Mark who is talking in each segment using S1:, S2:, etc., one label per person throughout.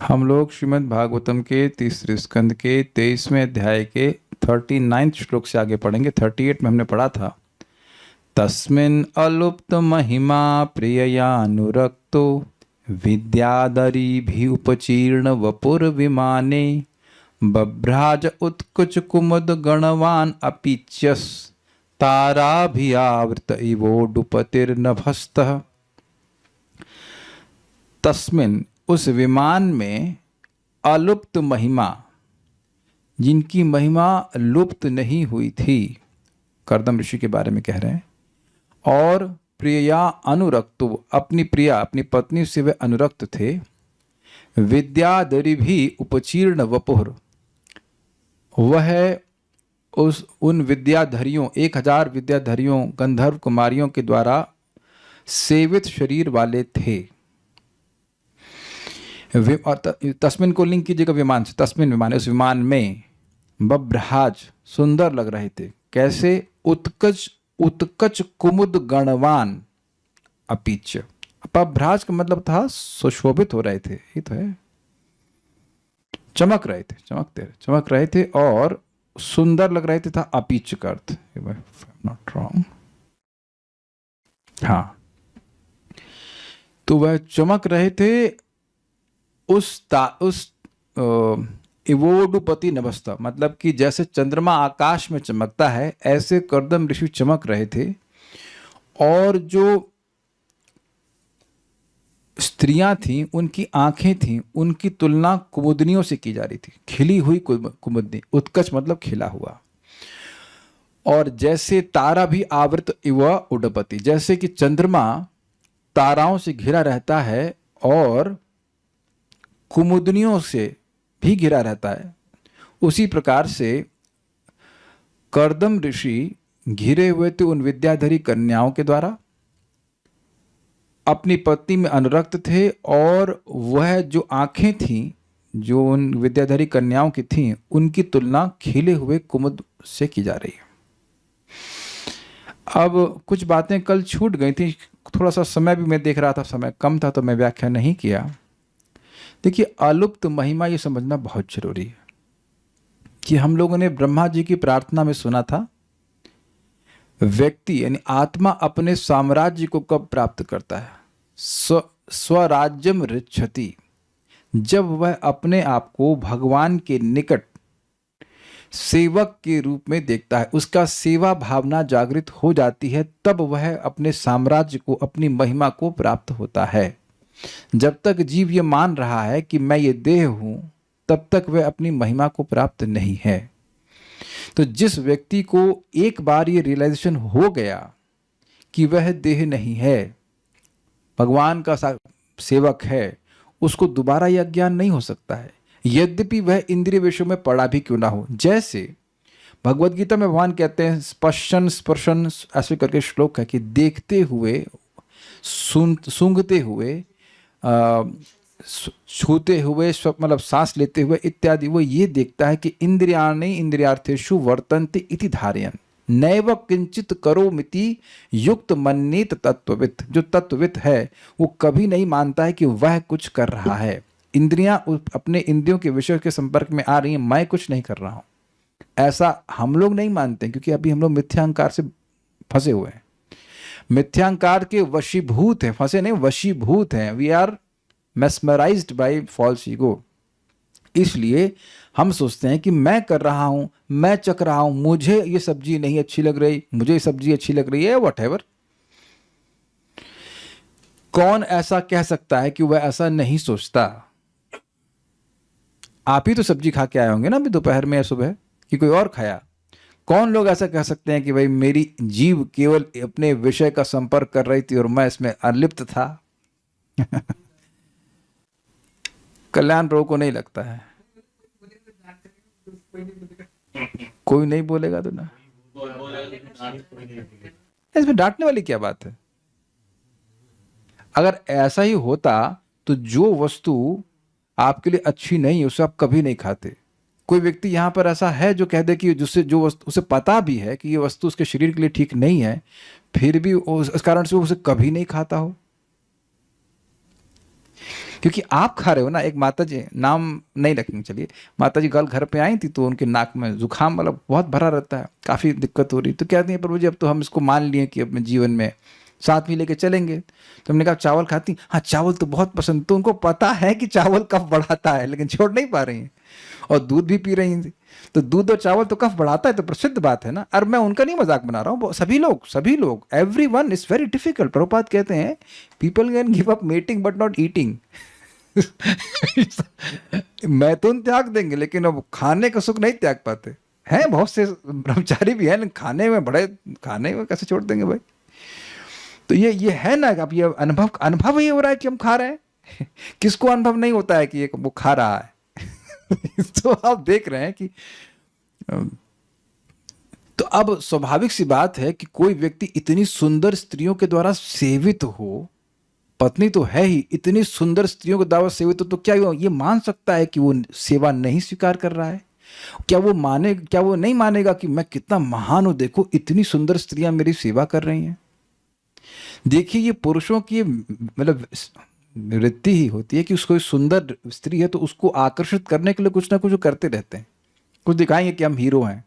S1: हम लोग श्रीमद् भागवतम के तीसरे स्कंद के 23वें अध्याय के 39 श्लोक से आगे पढ़ेंगे। 38 में हमने पढ़ा था, तस्मिन् अलुप्त महिमा प्रिययानुरक्तो विद्याधरी उपचीर्ण वपुर विमाने बभ्राज उत्कुच कुमुद गणवान अपीच्यस ताराभियावृत इवोडुपतिर्नभस्तः। तस्मिन् उस विमान में अलुप्त महिमा, जिनकी महिमा लुप्त नहीं हुई थी, कर्दम ऋषि के बारे में कह रहे हैं। और प्रिया अनुरक्तो, अपनी प्रिया अपनी पत्नी से वे अनुरक्त थे। विद्याधरी भी उपचीर्ण वपुर, वह उन विद्याधरियों 1000 विद्याधरियों गंधर्व कुमारियों के द्वारा सेवित शरीर वाले थे। तस्मिन को लिंक कीजिएगा विमान से। तस्मिन विमान, उस विमान में बभ्राज सुंदर लग रहे थे। कैसे? उत्कच कुमुद गणवान अपीच्य। बभ्राज का मतलब था सुशोभित हो रहे थे, ये तो है, चमक रहे थे, चमक रहे थे और सुंदर लग रहे थे, था अपीच्य का अर्थ, नॉट रॉन्ग। हाँ, तो वह चमक रहे थे उस इवोडुपति नभस्ता, मतलब कि जैसे चंद्रमा आकाश में चमकता है, ऐसे कर्दम ऋषि चमक रहे थे। और जो स्त्रियां थीं, उनकी आंखें थीं, उनकी तुलना कुमुदनियों से की जा रही थी। खिली हुई कुमुदनी, उत्कच मतलब खिला हुआ। और जैसे तारा भी आवृत इव उडपति, जैसे कि चंद्रमा ताराओं से घिरा रहता है और कुमुदनियों से भी घिरा रहता है, उसी प्रकार से कर्दम ऋषि घिरे हुए थे उन विद्याधरी कन्याओं के द्वारा, अपनी पत्नी में अनुरक्त थे। और वह जो आंखें थीं जो उन विद्याधरी कन्याओं की थीं, उनकी तुलना खिले हुए कुमुद से की जा रही है। अब कुछ बातें कल छूट गई थी, थोड़ा सा समय भी मैं देख रहा था, समय कम था तो मैं व्याख्या नहीं किया। देखिए, अलुप्त महिमा ये समझना बहुत जरूरी है कि हम लोगों ने ब्रह्मा जी की प्रार्थना में सुना था, व्यक्ति यानी आत्मा अपने साम्राज्य को कब प्राप्त करता है? स्वराज्यम ऋच्छति, जब वह अपने आप को भगवान के निकट सेवक के रूप में देखता है, उसका सेवा भावना जागृत हो जाती है, तब वह अपने साम्राज्य को, अपनी महिमा को प्राप्त होता है। जब तक जीव ये मान रहा है कि मैं ये देह हूं, तब तक वह अपनी महिमा को प्राप्त नहीं है। तो जिस व्यक्ति को एक बार ये रियलाइजेशन हो गया कि वह देह नहीं है, भगवान का सेवक है, उसको दोबारा यह ज्ञान नहीं हो सकता है, यद्यपि वह इंद्रिय विषयों में पड़ा भी क्यों ना हो। जैसे भगवद गीता में भगवान कहते हैं, स्पर्शन स्पर्शन ऐसे करके श्लोक है कि देखते हुए, सूंघते हुए, छूते हुए, मतलब सांस लेते हुए इत्यादि, वो ये देखता है कि इंद्रियाणि इंद्रियार्थेषु वर्तन्ते इति धारयन् नैव किंचित करोमिति युक्त मन्येत तत्ववित्। जो तत्ववित् है वो कभी नहीं मानता है कि वह कुछ कर रहा है। इंद्रियां अपने इंद्रियों के विषय के संपर्क में आ रही हैं, मैं कुछ नहीं कर रहा हूं, ऐसा हम लोग नहीं मानते, क्योंकि अभी हम लोग मिथ्यांकार से फंसे हुए हैं, मिथ्यांकार के वशीभूत हैं, फंसे नहीं, वशीभूत हैं। We are mesmerized by false ego। इसलिए हम सोचते हैं कि मैं कर रहा हूं, मैं चख रहा हूं, मुझे ये सब्जी नहीं अच्छी लग रही, मुझे ये सब्जी अच्छी लग रही है, whatever। कौन ऐसा कह सकता है कि वह ऐसा नहीं सोचता? आप ही तो सब्जी खा के आए होंगे ना अभी दोपहर में या सुबह, कि कोई और खाया? कौन लोग ऐसा कह सकते हैं कि भाई मेरी जीव केवल अपने विषय का संपर्क कर रही थी और मैं इसमें अलिप्त था? कल्याण प्रभु को नहीं लगता है। कोई नहीं बोलेगा तो ना, इसमें डांटने वाली क्या बात है? अगर ऐसा ही होता तो जो वस्तु आपके लिए अच्छी नहीं उसे आप कभी नहीं खाते। कोई व्यक्ति यहां पर ऐसा है जो कह दे कि जिससे जो वस्तु उसे पता भी है कि ये वस्तु उसके शरीर के लिए ठीक नहीं है, फिर भी उस कारण से वो उसे कभी नहीं खाता हो? क्योंकि आप खा रहे हो ना। एक माता जी, नाम नहीं रखेंगे चलिए, माता जी कल घर पे आई थी तो उनके नाक में जुकाम मतलब बहुत भरा रहता है, काफ़ी दिक्कत हो रही, तो कहती हैं प्रभु जी अब तो हम इसको मान लिए कि अपने जीवन में साथ में लेके चलेंगे। तो हमने कहा चावल खाती? हाँ चावल तो बहुत पसंद। तो उनको पता है कि चावल कफ बढ़ाता है, लेकिन छोड़ नहीं पा रही हैं, और दूध भी पी रही थी। तो दूध और चावल तो कफ बढ़ाता है, तो प्रसिद्ध बात है ना। और मैं उनका नहीं मजाक बना रहा हूँ, सभी लोग every one is very difficult. Prabhupada कहते हैं people can give up meeting but not eating. मैथुन त्याग देंगे लेकिन अब खाने का सुख नहीं त्याग पाते हैं। बहुत से ब्रह्मचारी भी हैं लेकिन खाने में कैसे छोड़ देंगे भाई। तो ये है ना, अब ये अनुभव ही हो रहा है कि हम खा रहे हैं। किसको अनुभव नहीं होता है कि ये वो खा रहा है। तो आप देख रहे हैं कि तो अब स्वाभाविक सी बात है कि कोई व्यक्ति इतनी सुंदर स्त्रियों के द्वारा सेवित हो, पत्नी तो है ही, इतनी सुंदर स्त्रियों के द्वारा सेवित हो, तो क्या ये मान सकता है कि वो सेवा नहीं स्वीकार कर रहा है? क्या वो नहीं मानेगा कि मैं कितना महान हूं, देखो इतनी सुंदर स्त्रियां मेरी सेवा कर रही हैं। देखिए ये पुरुषों की मतलब वृत्ति ही होती है कि उसको सुंदर स्त्री है तो उसको आकर्षित करने के लिए कुछ ना कुछ करते रहते हैं, कुछ दिखाएंगे कि हम हीरो हैं।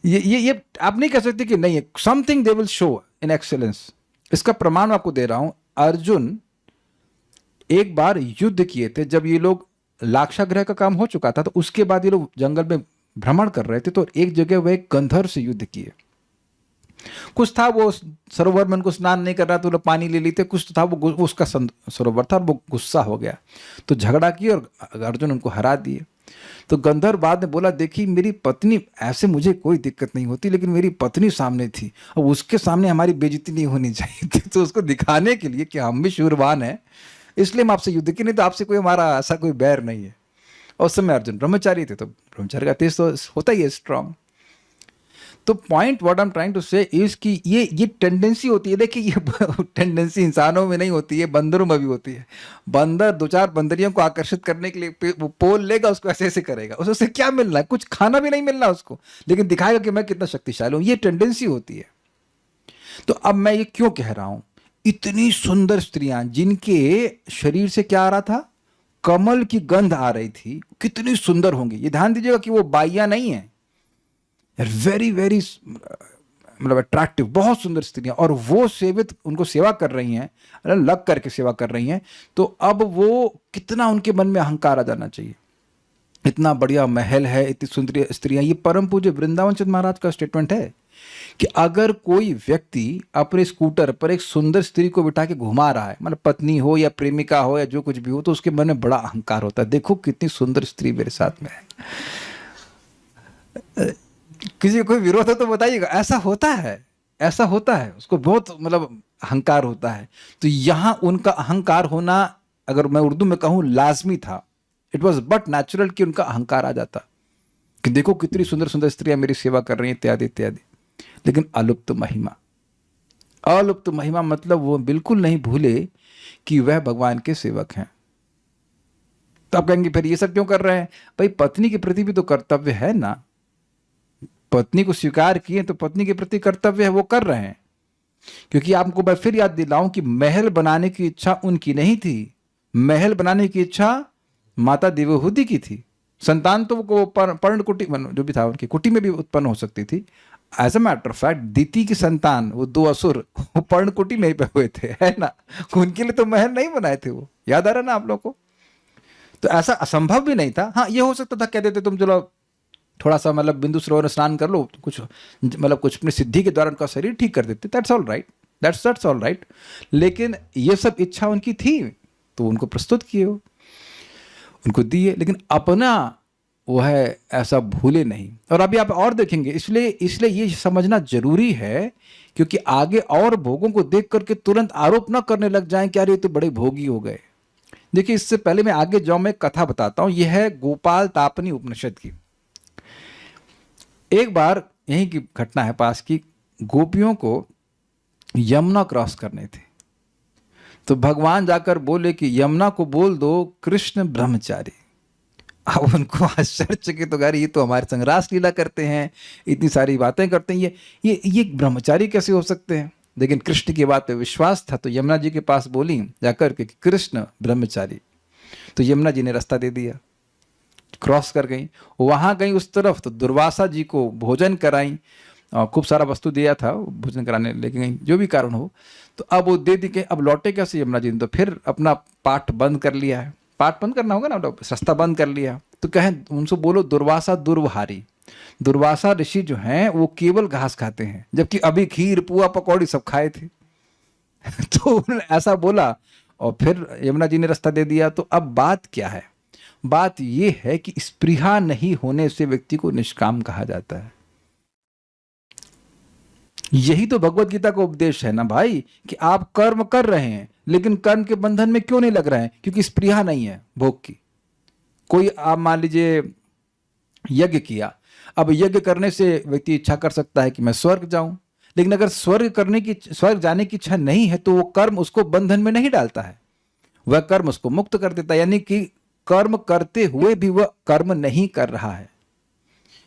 S1: ये आप नहीं कह सकते कि नहीं है, something they will show in excellence. इसका प्रमाण आपको दे रहा हूं। अर्जुन एक बार युद्ध किए थे, जब ये लोग लाक्षागृह का काम हो चुका था तो उसके बाद ये लोग जंगल में भ्रमण कर रहे थे, तो एक जगह वह एक गंधर्व से युद्ध किए। कुछ था वो सरोवर में उनको स्नान नहीं कर रहा तो लोग पानी ले लेते, कुछ था वो उसका सरोवर था और वो गुस्सा हो गया तो झगड़ा किया और अर्जुन उनको हरा दिए। तो गंधर्व बाद में बोला देखी मेरी पत्नी, ऐसे मुझे कोई दिक्कत नहीं होती लेकिन मेरी पत्नी सामने थी और उसके सामने हमारी बेइज्जती नहीं होनी चाहिए थी। तो उसको दिखाने के लिए कि हम भी शूरवान हैं इसलिए हम आपसे युद्ध की, नहीं तो आपसे कोई हमारा ऐसा कोई बैर नहीं है। और उस समय अर्जुन ब्रह्मचारी थे तो ब्रह्मचारी का तेज तो होता ही है स्ट्रांग। तो point what I am trying to say is कि ये टेंडेंसी होती है। देखिए ये टेंडेंसी इंसानों में नहीं होती है, बंदरों में भी होती है। बंदर दो चार बंदरियों को आकर्षित करने के लिए वो पोल लेगा, उसको ऐसे ऐसे करेगा, उससे क्या मिलना है? कुछ खाना भी नहीं मिलना उसको, लेकिन दिखाएगा कि मैं कितना शक्तिशाली हूं। ये टेंडेंसी होती है। तो अब मैं ये क्यों कह रहा हूं, इतनी सुंदर स्त्रियां जिनके शरीर से क्या आ रहा था, कमल की गंध आ रही थी, कितनी सुंदर होंगी। ये ध्यान दीजिएगा कि वो बाइया नहीं है, वेरी वेरी मतलब अट्रैक्टिव, बहुत सुंदर स्त्रियां, और वो सेवित उनको सेवा कर रही हैं, लग करके सेवा कर रही हैं। तो अब वो कितना उनके मन में अहंकार आ जाना चाहिए। इतना बढ़िया महल है, इतनी सुंदर स्त्रियां। ये परम पूज्य वृंदावन चंद महाराज का स्टेटमेंट है कि अगर कोई व्यक्ति अपने स्कूटर पर एक सुंदर स्त्री को बिठा के घुमा रहा है, मतलब पत्नी हो या प्रेमिका हो या जो कुछ भी हो, तो उसके मन में बड़ा अहंकार होता है, देखो कितनी सुंदर स्त्री मेरे साथ में है। किसी को कोई विरोध है तो बताइएगा। ऐसा होता है, उसको बहुत मतलब अहंकार होता है। तो यहां उनका अहंकार होना, अगर मैं उर्दू में कहूं, लाजमी था। इट वॉज बट नेचुरल कि उनका अहंकार आ जाता कि देखो कितनी सुंदर सुंदर स्त्रियां मेरी सेवा कर रही हैं, इत्यादि इत्यादि। लेकिन अलुप्त महिमा मतलब वो बिल्कुल नहीं भूले कि वह भगवान के सेवक हैं। तो आप कहेंगे फिर ये सब क्यों कर रहे हैं? भाई पत्नी के प्रति भी तो कर्तव्य है ना। पत्नी को स्वीकार किए तो पत्नी के प्रति कर्तव्य है, वो कर रहे हैं। क्योंकि आपको मैं फिर याद दिलाऊं कि महल बनाने की इच्छा उनकी नहीं थी, महल बनाने की इच्छा माता देवहूति की थी। संतान तो वो पर्ण कुटी जो भी था उनकी कुटी में भी उत्पन्न हो सकती थी। As a matter of fact Diti की संतान वो दो असुर वो पर्ण कुटी में ही पे हुए थे, है ना। उनके लिए तो महल नहीं बनाए थे, वो याद आ रहा ना आप लोग को। तो ऐसा असंभव भी नहीं था। हाँ ये हो सकता था, कह देते तुम चलो थोड़ा सा मतलब बिंदु सरोवर स्नान कर लो, कुछ मतलब कुछ अपनी सिद्धि के द्वारा उनका शरीर ठीक कर देते, that's all right, that's all right. लेकिन ये सब इच्छा उनकी थी तो उनको प्रस्तुत किए, हो उनको दिए, लेकिन अपना वो है ऐसा भूले नहीं। और अभी आप और देखेंगे, इसलिए ये समझना जरूरी है, क्योंकि आगे और भोगों को देख करके तुरंत आरोप ना करने लग जाएं कि अरे ये तो बड़े भोगी हो गए। देखिए इससे पहले मैं आगे जाऊं, मैं कथा बताता हूं। यह है गोपाल तापनी उपनिषद की। एक बार यहीं की घटना है पास की, गोपियों को यमुना क्रॉस करने थे, तो भगवान जाकर बोले कि यमुना को बोल दो कृष्ण ब्रह्मचारी। अब उनको आश्चर्यचकित हो गया, ये तो हमारे संग रास लीला करते हैं, इतनी सारी बातें करते हैं, ये ब्रह्मचारी कैसे हो सकते हैं? लेकिन कृष्ण की बात पे विश्वास था, तो यमुना जी के पास बोली जाकर के कि कृष्ण ब्रह्मचारी। तो यमुना जी ने रास्ता दे दिया, क्रॉस कर गई, वहां गई उस तरफ, तो दुर्वासा जी को भोजन कराई और खूब सारा वस्तु दिया था, भोजन कराने लेके गई, जो भी कारण हो। तो अब वो दे दी के अब लौटे कैसे यमुना जी ने, तो फिर अपना पाठ बंद कर लिया है, पाठ बंद करना होगा ना, रास्ता बंद कर लिया। तो कहें उनसे बोलो दुर्वासा दुर्वहारी, दुर्वासा ऋषि जो हैं वो केवल घास खाते हैं, जबकि अभी खीर पुआ पकौड़ी सब खाए थे। तो उन्होंने ऐसा बोला और फिर यमुना जी ने रास्ता दे दिया। तो अब बात क्या है, बात यह है कि स्पृहा नहीं होने से व्यक्ति को निष्काम कहा जाता है। यही तो भगवत गीता का उपदेश है ना भाई, कि आप कर्म कर रहे हैं लेकिन कर्म के बंधन में क्यों नहीं लग रहे हैं, क्योंकि स्पृहा नहीं है भोग की। कोई आप मान लीजिए यज्ञ किया, अब यज्ञ करने से व्यक्ति इच्छा कर सकता है कि मैं स्वर्ग जाऊं, लेकिन अगर स्वर्ग जाने की इच्छा नहीं है तो वो कर्म उसको बंधन में नहीं डालता है, वह कर्म उसको मुक्त कर देता है। यानी कि कर्म करते हुए भी वह कर्म नहीं कर रहा है।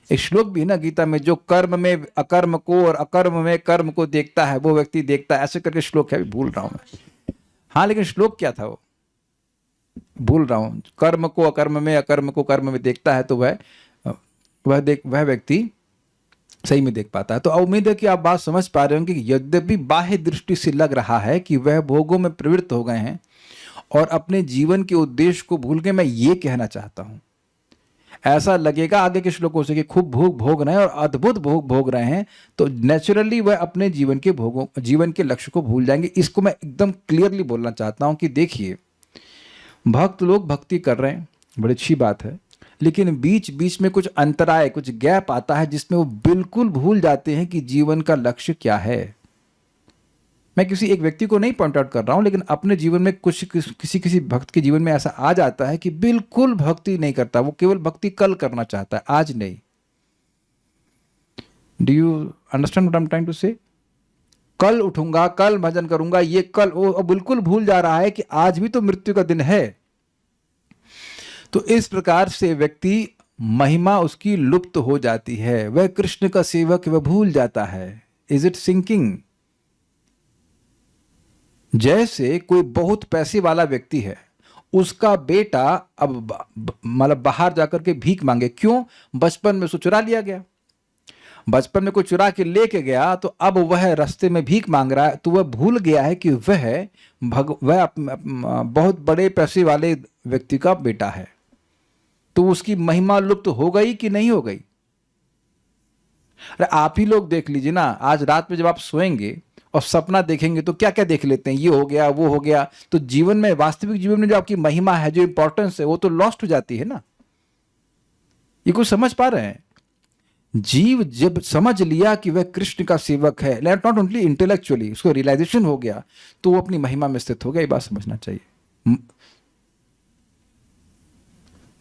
S1: एक श्लोक भी ना गीता में, जो कर्म में अकर्म को और अकर्म में कर्म को देखता है वो व्यक्ति देखता है, ऐसे करके श्लोक है, भूल रहा हूं मैं। हाँ, लेकिन श्लोक क्या था वो भूल रहा हूं। कर्म को अकर्म में, अकर्म को कर्म में देखता है तो वह व्यक्ति सही में देख पाता है। तो उम्मीद है कि आप बात समझ पा रहे होंगे कि यद्यपि बाह्य दृष्टि से लग रहा है कि वह भोगों में प्रवृत्त हो गए हैं और अपने जीवन के उद्देश्य को भूल के, मैं ये कहना चाहता हूं, ऐसा लगेगा आगे के श्लोकों से कि खूब भोग भोग रहे हैं और अद्भुत भोग भोग रहे हैं, तो नेचुरली वह अपने जीवन के लक्ष्य को भूल जाएंगे। इसको मैं एकदम क्लियरली बोलना चाहता हूं कि देखिए, भक्त लोग भक्ति कर रहे हैं, बड़ी अच्छी बात है, लेकिन बीच बीच में कुछ अंतराय, कुछ गैप आता है जिसमें वो बिल्कुल भूल जाते हैं कि जीवन का लक्ष्य क्या है। मैं किसी एक व्यक्ति को नहीं पॉइंट आउट कर रहा हूं, लेकिन अपने जीवन में किसी भक्त के जीवन में ऐसा आ जाता है कि बिल्कुल भक्ति नहीं करता, वो केवल भक्ति कल करना चाहता है, आज नहीं। Do you understand what I am trying to say? कल उठूंगा, कल भजन करूंगा, ये कल, वो बिल्कुल भूल जा रहा है कि आज भी तो मृत्यु का दिन है। तो इस प्रकार से व्यक्ति, महिमा उसकी लुप्त हो जाती है, वह कृष्ण का सेवक वह भूल जाता है। Is it sinking? जैसे कोई बहुत पैसे वाला व्यक्ति है, उसका बेटा अब मतलब बाहर जाकर के भीख मांगे, क्यों? बचपन में उसको चुरा लिया गया, बचपन में कोई चुरा के लेके गया, तो अब वह रास्ते में भीख मांग रहा है, तो वह भूल गया है कि वह बहुत बड़े पैसे वाले व्यक्ति का बेटा है। तो उसकी महिमा लुप्त हो गई कि नहीं हो गई? अरे आप ही लोग देख लीजिए ना, आज रात में जब आप सोएंगे और सपना देखेंगे तो क्या क्या देख लेते हैं, ये हो गया वो हो गया। तो जीवन में, वास्तविक जीवन में जो आपकी महिमा है, जो इंपॉर्टेंस है, वो तो लॉस्ट हो जाती है ना। ये कुछ समझ पा रहे हैं? जीव जब समझ लिया कि वह कृष्ण का सेवक है, नॉट ओनली इंटेलेक्चुअली, उसको रियलाइजेशन हो गया, तो वो अपनी महिमा में स्थित हो गया। ये बात समझना चाहिए।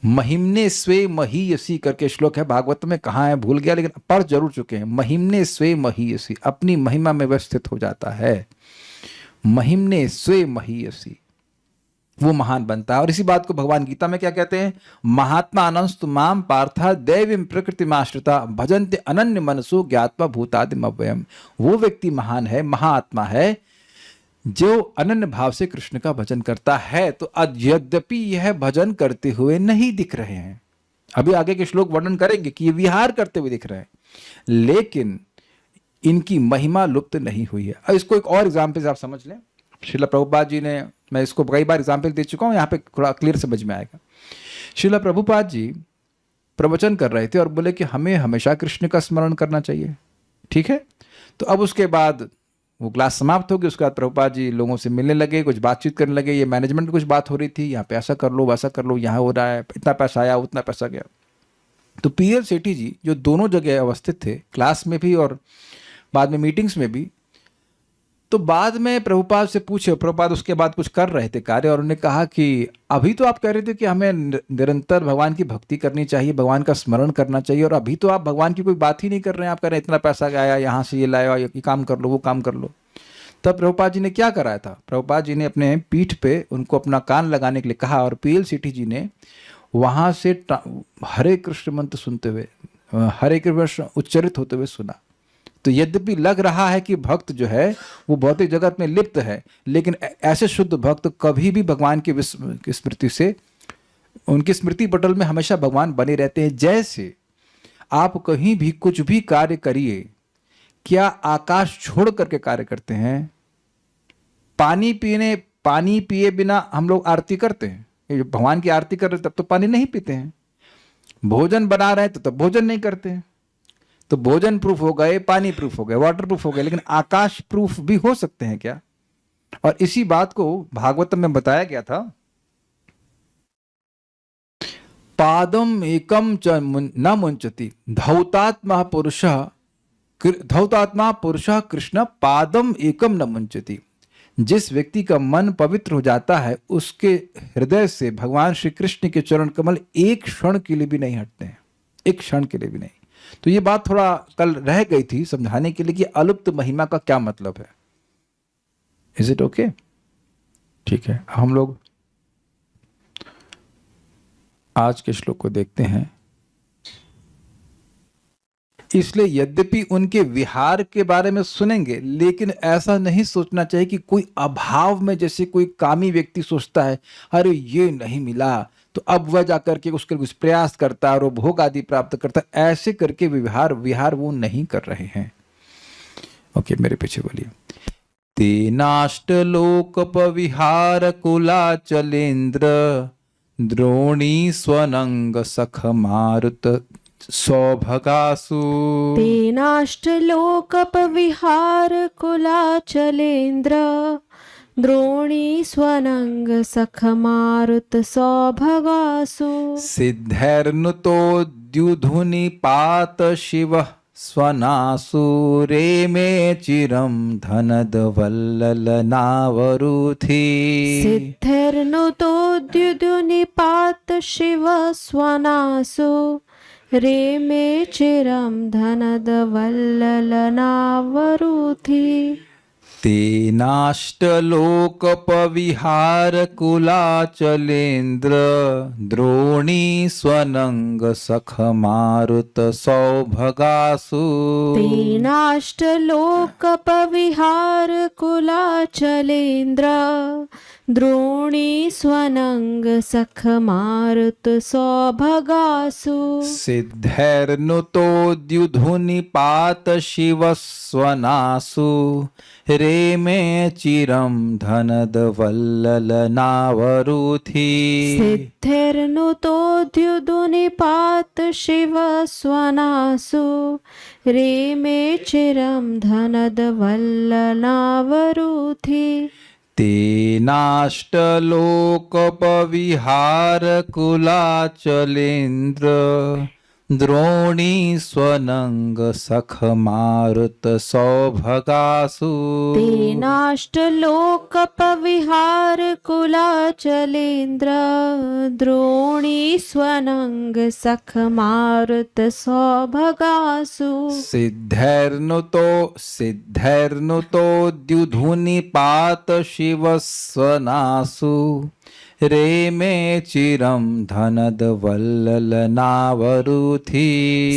S1: महिमने स्वे महीयसी करके श्लोक है भागवत में, कहाँ है भूल गया, लेकिन पढ़ जरूर चुके हैं। महिमने स्वे महीयसी, अपनी महिमा में वह स्थित हो जाता है। महिमने स्वे महीयसी, वो महान बनता है। और इसी बात को भगवान गीता में क्या कहते हैं? महात्मा अनंस्तु माम पार्था दैवीं प्रकृतिमाश्रिता भजन्ते अनन्य मनसो ज्ञात्वा भूतादिम अव्ययम्। वो व्यक्ति महान है, महाआत्मा है, जो अनन्य भाव से कृष्ण का भजन करता है। तो यद्यपि यह भजन करते हुए नहीं दिख रहे हैं, अभी आगे के श्लोक वर्णन करेंगे कि ये विहार करते हुए दिख रहे हैं, लेकिन इनकी महिमा लुप्त नहीं हुई है। अब इसको एक और एग्जाम्पल से आप समझ लें। श्रील प्रभुपाद जी ने, मैं इसको कई बार एग्जाम्पल दे चुका हूं, यहाँ पे थोड़ा क्लियर समझ में आएगा। श्रील प्रभुपाद जी प्रवचन कर रहे थे और बोले कि हमें हमेशा कृष्ण का स्मरण करना चाहिए, ठीक है। तो अब उसके बाद वो क्लास समाप्त हो गई, उसके बाद प्रभुपाद जी लोगों से मिलने लगे, कुछ बातचीत करने लगे, ये मैनेजमेंट की कुछ बात हो रही थी, यहाँ पे ऐसा कर लो वैसा कर लो, यहाँ हो रहा है, इतना पैसा आया उतना पैसा गया। तो पीएल सेठी जी, जो दोनों जगह अवस्थित थे, क्लास में भी और बाद में मीटिंग्स में भी, तो बाद में प्रभुपाद से पूछे, प्रभुपाद उसके बाद कुछ कर रहे थे कार्य, और उन्होंने कहा कि अभी तो आप कह रहे थे कि हमें निरंतर भगवान की भक्ति करनी चाहिए, भगवान का स्मरण करना चाहिए, और अभी तो आप भगवान की कोई बात ही नहीं कर रहे हैं, आप कह रहे हैं इतना पैसा आया, यहाँ से ये लाया, ये काम कर लो वो काम कर लो। तब प्रभुपाद जी ने क्या कराया था? प्रभुपाद जी ने अपने पीठ पे उनको अपना कान लगाने के लिए कहा, और पीएल सेठी जी ने वहाँ से हरे कृष्ण मंत्र सुनते हुए, हरे कृष्ण उच्चरित होते हुए सुना। तो यद्यपि लग रहा है कि भक्त जो है वो भौतिक जगत में लिप्त है, लेकिन ऐसे शुद्ध भक्त कभी भी भगवान की स्मृति से, उनकी स्मृति पटल में हमेशा भगवान बने रहते हैं। जैसे आप कहीं भी कुछ भी कार्य करिए, क्या आकाश छोड़ करके कार्य करते हैं? पानी पिए बिना हम लोग आरती करते हैं? भगवान की आरती कर रहे तब तो पानी नहीं पीते हैं। भोजन बना रहे हैं तो तब भोजन नहीं करते हैं। तो भोजन प्रूफ हो गए, पानी प्रूफ हो गए, वाटर प्रूफ हो गए, लेकिन आकाश प्रूफ भी हो सकते हैं क्या? और इसी बात को भागवतम में बताया गया था, पादम एकम च न मुंचति धौतात्मा पुरुषः कृष्ण पादम एकम न मुंचति। जिस व्यक्ति का मन पवित्र हो जाता है, उसके हृदय से भगवान श्री कृष्ण के चरण कमल एक क्षण के लिए भी नहीं हटते हैं, एक क्षण के लिए भी नहीं। तो ये बात थोड़ा कल रह गई थी समझाने के लिए कि अलुप्त महिमा का क्या मतलब है। Is it okay? ठीक है, हम लोग आज के श्लोक को देखते हैं। इसलिए यद्यपि उनके विहार के बारे में सुनेंगे, लेकिन ऐसा नहीं सोचना चाहिए कि कोई अभाव में, जैसे कोई कामी व्यक्ति सोचता है अरे ये नहीं मिला तो अब वह जाकर के उसके कुछ प्रयास करता है और वो भोग आदि प्राप्त करता है। ऐसे करके विहार वो नहीं कर रहे हैं। ओके, मेरे पीछे बोलिए। तेनाष्ट लोकप विहार कुलाचलेन्द्र द्रोणी स्वनंग सख मारुत सौभगासु।
S2: तेनाष्टलोकप विहार कुलाचलेन्द्र द्रोणी स्वनंग सख मारुत सौभगासु।
S1: सिद्धैर्नुतो द्युधुनिपात शिव स्वनासु रेमे चिरम धनद वल्लल नावरुथि।
S2: सिद्धैर्नुतो द्युधुनिपात शिव स्वनासु रेमे चिरम धनद वल्लल नावरुथि।
S1: तेनाष्टलोकपविहार कुलाचलेन्द्र द्रोणी स्वनंग सख मारुत सौभगासु।
S2: तेनाष्टलोकपविहार कुलाचलेन्द्र द्रोणी स्वनंग सख मारुत सौभगासु।
S1: सिद्धैर्नुतो द्युधुनिपात शिव स्वनासु रेमे चिरम धनद वल्लल नावरुथि।
S2: सिद्धैर्नुतो द्युधुनिपात शिव स्वनासु रेमे चिरम धनद वल्लल नावरुथि।
S1: तेनाष्टलोकपविहार कुलाचलेन्द्र द्रोणी स्वनंग सख मारुत सौभगासु।
S2: तेनाष्टलोकपविहार कुलाचलेन्द्र द्रोणी स्वनंग सख मारुत सौभगासु।
S1: सिद्धैर्नुतो द्युधुनिपात शिव स्वनासु रेमे चिरम धनद वल्लल नावरुथि।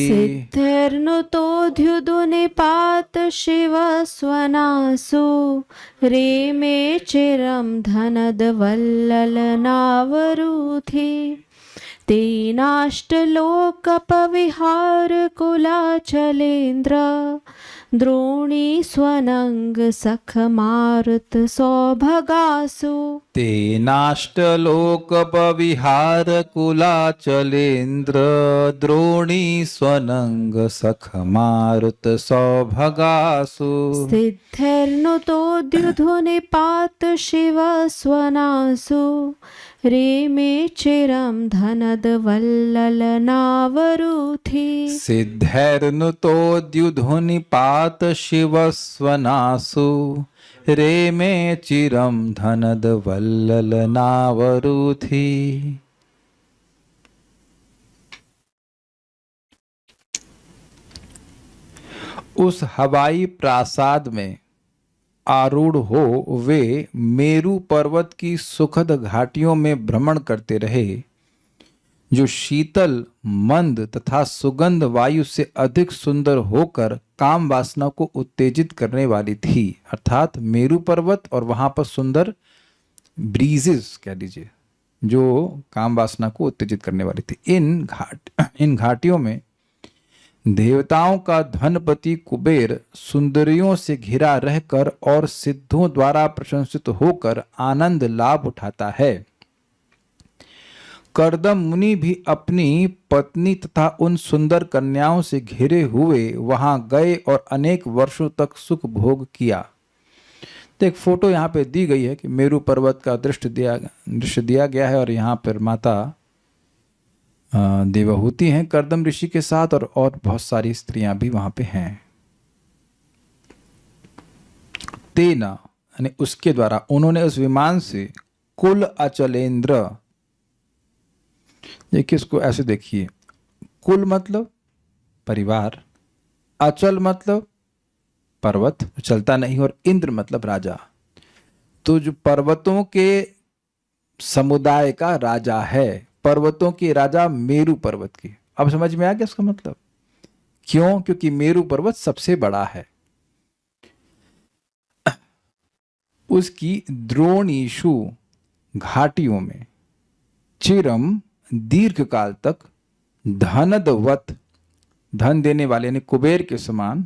S2: सिद्धैर्नुतो द्युधुनिपात शिव स्वनासु रेमे चिरम धनद वल्लल नावरुथि। तेनाष्टलोकपविहार कुलाचलेन्द्र द्रोणी स्वनंग सख मारुत सौभगासु।
S1: तेनाष्टलोकपविहार कुलाचलेन्द्र द्रोणी स्वनंग सख मारुत सौभगासु।
S2: सिद्धैर्नुतो द्युधुनिपात शिव स्वनासु रेमे चिरम धनद वल्लल नावरुथि।
S1: सिद्धैर्नुतो द्युधुनिपात शिव स्वनासु रेमे चिरम धनद वल्लल नावरुथि। उस हवाई प्रासाद में आरूढ़ हो वे मेरु पर्वत की सुखद घाटियों में भ्रमण करते रहे, जो शीतल, मंद तथा सुगंध वायु से अधिक सुंदर होकर काम वासना को उत्तेजित करने वाली थी, अर्थात मेरू पर्वत और वहां पर सुंदर ब्रीजेस कह लीजिए जो काम वासना को उत्तेजित करने वाली थी। इन घाटियों में देवताओं का धनपति कुबेर सुंदरियों से घिरा रहकर और सिद्धों द्वारा प्रशंसित होकर आनंद लाभ उठाता है। कर्दम मुनि भी अपनी पत्नी तथा उन सुंदर कन्याओं से घिरे हुए वहां गए और अनेक वर्षों तक सुख भोग किया। तो एक फोटो यहाँ पे दी गई है कि मेरू पर्वत का दृश्य दिया गया है और यहाँ पर माता देवहूति हैं कर्दम ऋषि के साथ और बहुत सारी स्त्रियां भी वहां पे हैं। तेना यानी उसके द्वारा उन्होंने उस विमान से कुल अचलेंद्र, ये किसको ऐसे देखिए, कुल मतलब परिवार, अचल मतलब पर्वत चलता नहीं, और इंद्र मतलब राजा। तो जो पर्वतों के समुदाय का राजा है, पर्वतों के राजा मेरू पर्वत की। अब समझ में आ गया इसका मतलब क्यों? क्योंकि मेरू पर्वत सबसे बड़ा है। उसकी द्रोणीषु घाटियों में चिरम दीर्घ काल तक धनदवत, धन देने वाले यानी कुबेर के समान,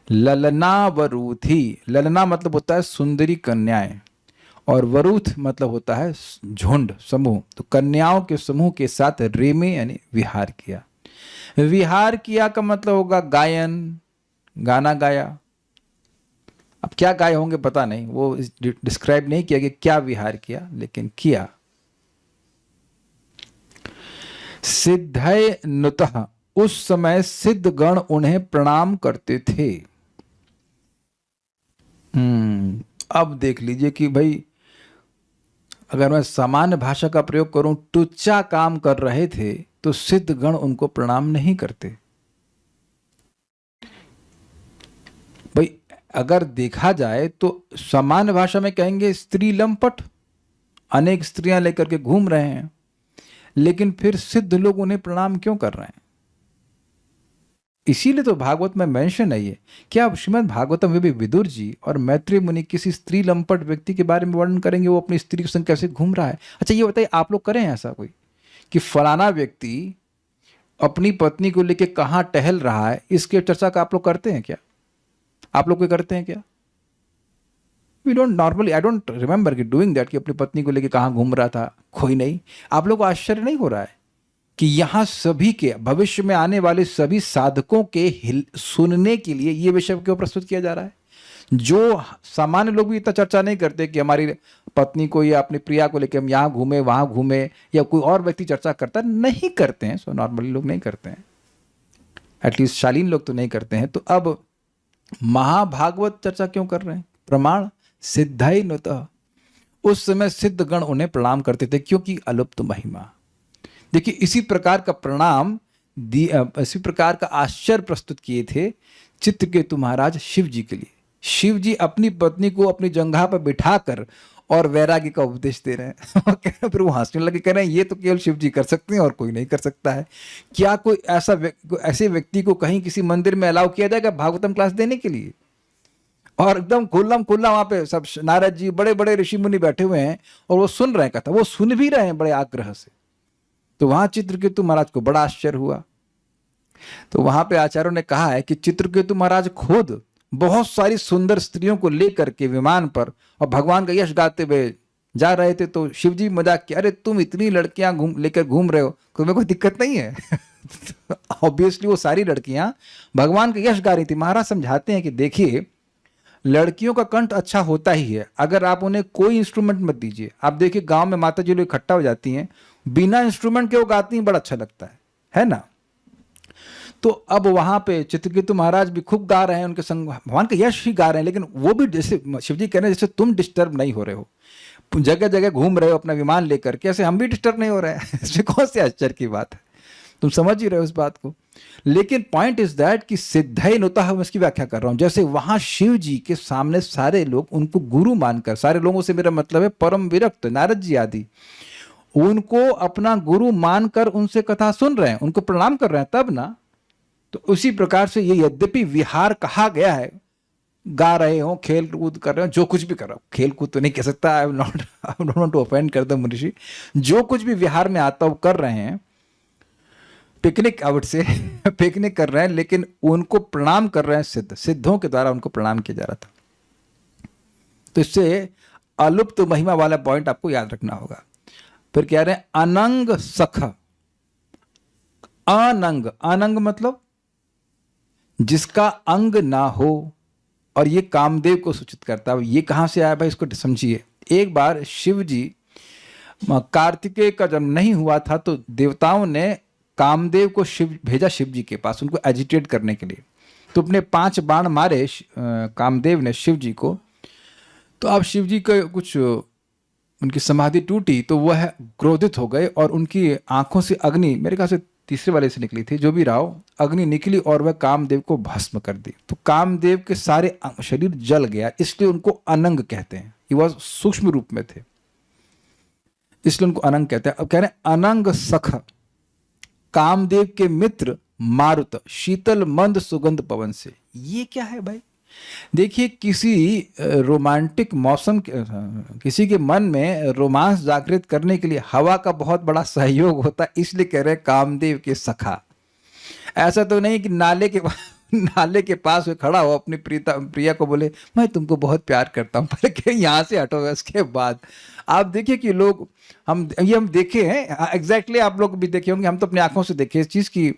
S1: ललनावरूथी, ललना मतलब होता है सुंदरी कन्याएं, और वरूथ मतलब होता है झुंड, समूह। तो कन्याओं के समूह के साथ रेमे यानी विहार किया। विहार किया का मतलब होगा गायन, गाना गाया। अब क्या गाए होंगे पता नहीं, वो डिस्क्राइब नहीं किया कि क्या विहार किया, लेकिन किया। सिद्धय नुतः, उस समय सिद्ध गण उन्हें प्रणाम करते थे। अब देख लीजिए कि भाई अगर मैं सामान्य भाषा का प्रयोग करूं, टुच्चा काम कर रहे थे तो सिद्ध गण उनको प्रणाम नहीं करते। भाई अगर देखा जाए तो सामान्य भाषा में कहेंगे स्त्री लंपट, अनेक स्त्रियां लेकर के घूम रहे हैं, लेकिन फिर सिद्ध लोग उन्हें प्रणाम क्यों कर रहे हैं? इसीलिए तो भागवत में मेंशन है ये। क्या श्रीमद् भागवतम में भी विदुर जी और मैत्रेय मुनि किसी स्त्री लंपट व्यक्ति के बारे में वर्णन करेंगे, वो अपनी स्त्री के संग कैसे घूम रहा है? अच्छा ये बताइए, आप लोग करें ऐसा कोई कि फलाना व्यक्ति अपनी पत्नी को लेके कहाँ टहल रहा है, इसके चर्चा का आप लोग करते हैं क्या? आप लोग कोई करते हैं क्या? We don't normally, I don't remember कि डूइंग दैट, कि अपनी पत्नी को लेके कहाँ घूम रहा था, कोई नहीं। आप लोग को आश्चर्य नहीं हो रहा है कि यहां सभी के भविष्य में आने वाले सभी साधकों के सुनने के लिए ये विषय क्यों प्रस्तुत किया जा रहा है? जो सामान्य लोग भी इतना चर्चा नहीं करते कि हमारी पत्नी को या अपनी प्रिया को लेकर हम यहाँ घूमे वहां घूमे, या कोई और व्यक्ति चर्चा करता नहीं करते हैं। सो नॉर्मली लोग नहीं करते हैं, एटलीस्ट शालीन लोग तो नहीं करते हैं। तो अब महाभागवत चर्चा क्यों कर रहे हैं? प्रमाण सिद्धाई नुतः, उस समय सिद्ध गण उन्हें प्रणाम करते थे क्योंकि अलुप्त महिमा। देखिए इसी प्रकार का प्रणाम, इसी प्रकार का आश्चर्य प्रस्तुत किए थे चित्रकेतु महाराज शिव जी के लिए। शिव जी अपनी पत्नी को अपनी जंघा पर बिठाकर और वैराग्य का उपदेश दे रहे हैं। फिर वो हंसने लगे, कह रहे हैं ये तो केवल शिव जी कर सकते हैं और कोई नहीं कर सकता है। क्या कोई ऐसे व्यक्ति को कहीं किसी मंदिर में अलाउ किया जाएगा भागवतम क्लास देने के लिए? और एकदम खुल्लम खुल्ला वहां पे सब नारद जी बड़े बड़े ऋषि मुनि बैठे हुए हैं और वो सुन रहे हैं कथा, वो सुन भी रहे हैं बड़े आग्रह से। तो वहां चित्रकेतु महाराज को बड़ा आश्चर्य हुआ। तो वहां पे आचार्यों ने कहा है कि चित्रकेतु महाराज खुद बहुत सारी सुंदर स्त्रियों को लेकर के विमान पर और भगवान का यश गाते हुए जा रहे थे। तो शिव जी मजाक किया, अरे तुम इतनी लड़कियां लेकर घूम रहे हो, तुम्हें कोई दिक्कत नहीं है? ऑब्वियसली वो सारी लड़कियां भगवान का यश गा रही थी। महाराज समझाते हैं कि देखिए लड़कियों का कंठ अच्छा होता ही है, अगर आप उन्हें कोई इंस्ट्रूमेंट मत दीजिए। आप देखिए गांव में माता जी लोग इकट्ठा हो जाती हैं, बिना इंस्ट्रूमेंट के वो गाती हैं, बड़ा अच्छा लगता है ना? तो अब वहां पे चित्रकेतु महाराज भी खूब गा रहे हैं, उनके संग भगवान का यश ही गा रहे हैं, लेकिन वो भी जैसे शिवजी कह रहे हैं जैसे तुम डिस्टर्ब नहीं हो रहे हो, जगह जगह घूम रहे हो अपना विमान लेकर, कैसे हम भी डिस्टर्ब नहीं हो रहे हैं? इसमें कौन से आश्चर्य की बात है? तुम समझ ही रहे हो इस बात को। लेकिन पॉइंट इज दैट कि सिद्धय नुतः, मैं इसकी व्याख्या कर रहा हूं। जैसे वहां शिव जी के सामने सारे लोग उनको गुरु मानकर, सारे लोगों से मेरा मतलब है परम विरक्त नारद जी आदि, उनको अपना गुरु मानकर उनसे कथा सुन रहे हैं, उनको प्रणाम कर रहे हैं तब ना। तो उसी प्रकार से ये यद्यपि विहार कहा गया है, गा रहे हो, खेल कूद कर रहे हो, जो कुछ भी कर रहे हो, खेल कूद तो नहीं कह सकता, I don't want to offend कर द मनीषी, जो कुछ भी विहार में आता हो कर रहे हैं, पिकनिक आउट से पिकनिक कर रहे हैं, लेकिन उनको प्रणाम कर रहे हैं, सिद्धों के द्वारा उनको प्रणाम किया जा रहा था। तो इससे अलुप्त महिमा वाला पॉइंट आपको याद रखना होगा। फिर कह रहे हैं अनंग सख। अनंग, अनंग मतलब जिसका अंग ना हो, और ये कामदेव को सूचित करता है। ये कहां से आया भाई, इसको समझिए। एक बार शिव जी, कार्तिकेय का जन्म नहीं हुआ था तो देवताओं ने कामदेव को भेजा शिव जी के पास, उनको एजिटेट करने के लिए। तो अपने 5 बाण मारे कामदेव ने शिव जी को। तो अब शिव जी का कुछ उनकी समाधि टूटी, तो वह क्रोधित हो गए और उनकी आंखों से अग्नि, मेरे ख्याल से तीसरे वाले से निकली थी, जो भी रहा हो, अग्नि निकली और वह कामदेव को भस्म कर दी। तो कामदेव के सारे शरीर जल गया, इसलिए उनको अनंग कहते हैं। ये वह सूक्ष्म रूप में थे, इसलिए उनको अनंग कहते हैं। अब कह रहे हैं अनंग सख, कामदेव के मित्र मारुत, शीतल मंद सुगंध पवन से। ये क्या है भाई? देखिए, किसी रोमांटिक मौसम किसी के मन में रोमांस जागृत करने के लिए हवा का बहुत बड़ा सहयोग होता है, इसलिए कह रहे हैं कामदेव के सखा। ऐसा तो नहीं कि नाले के पास में खड़ा हो, अपनी प्रिया को बोले मैं तुमको बहुत प्यार करता हूँ, पर यहाँ से हटो। उसके बाद आप देखिए कि लोग, हम देखे हैं एग्जैक्टली, आप लोग भी देखे होंगे, हम तो अपनी आंखों से देखे इस चीज़ की।